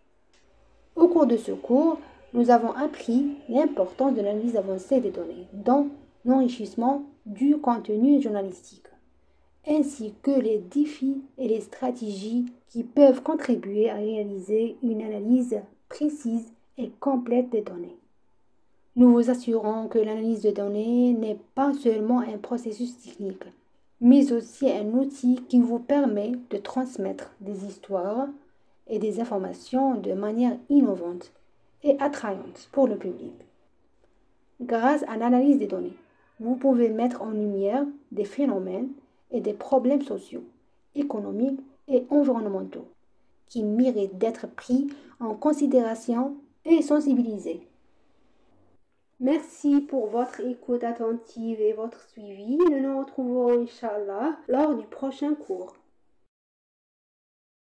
Au cours de ce cours, nous avons appris l'importance de l'analyse avancée des données dans l'enrichissement du contenu journalistique, ainsi que les défis et les stratégies qui peuvent contribuer à réaliser une analyse précise et complète des données. Nous vous assurons que l'analyse de données n'est pas seulement un processus technique, mais aussi un outil qui vous permet de transmettre des histoires et des informations de manière innovante et attrayante pour le public. Grâce à l'analyse des données, vous pouvez mettre en lumière des phénomènes et des problèmes sociaux, économiques et environnementaux qui méritent d'être pris en considération et sensibilisés. Merci pour votre écoute attentive et votre suivi. Nous nous retrouverons, Inch'Allah, lors du prochain cours.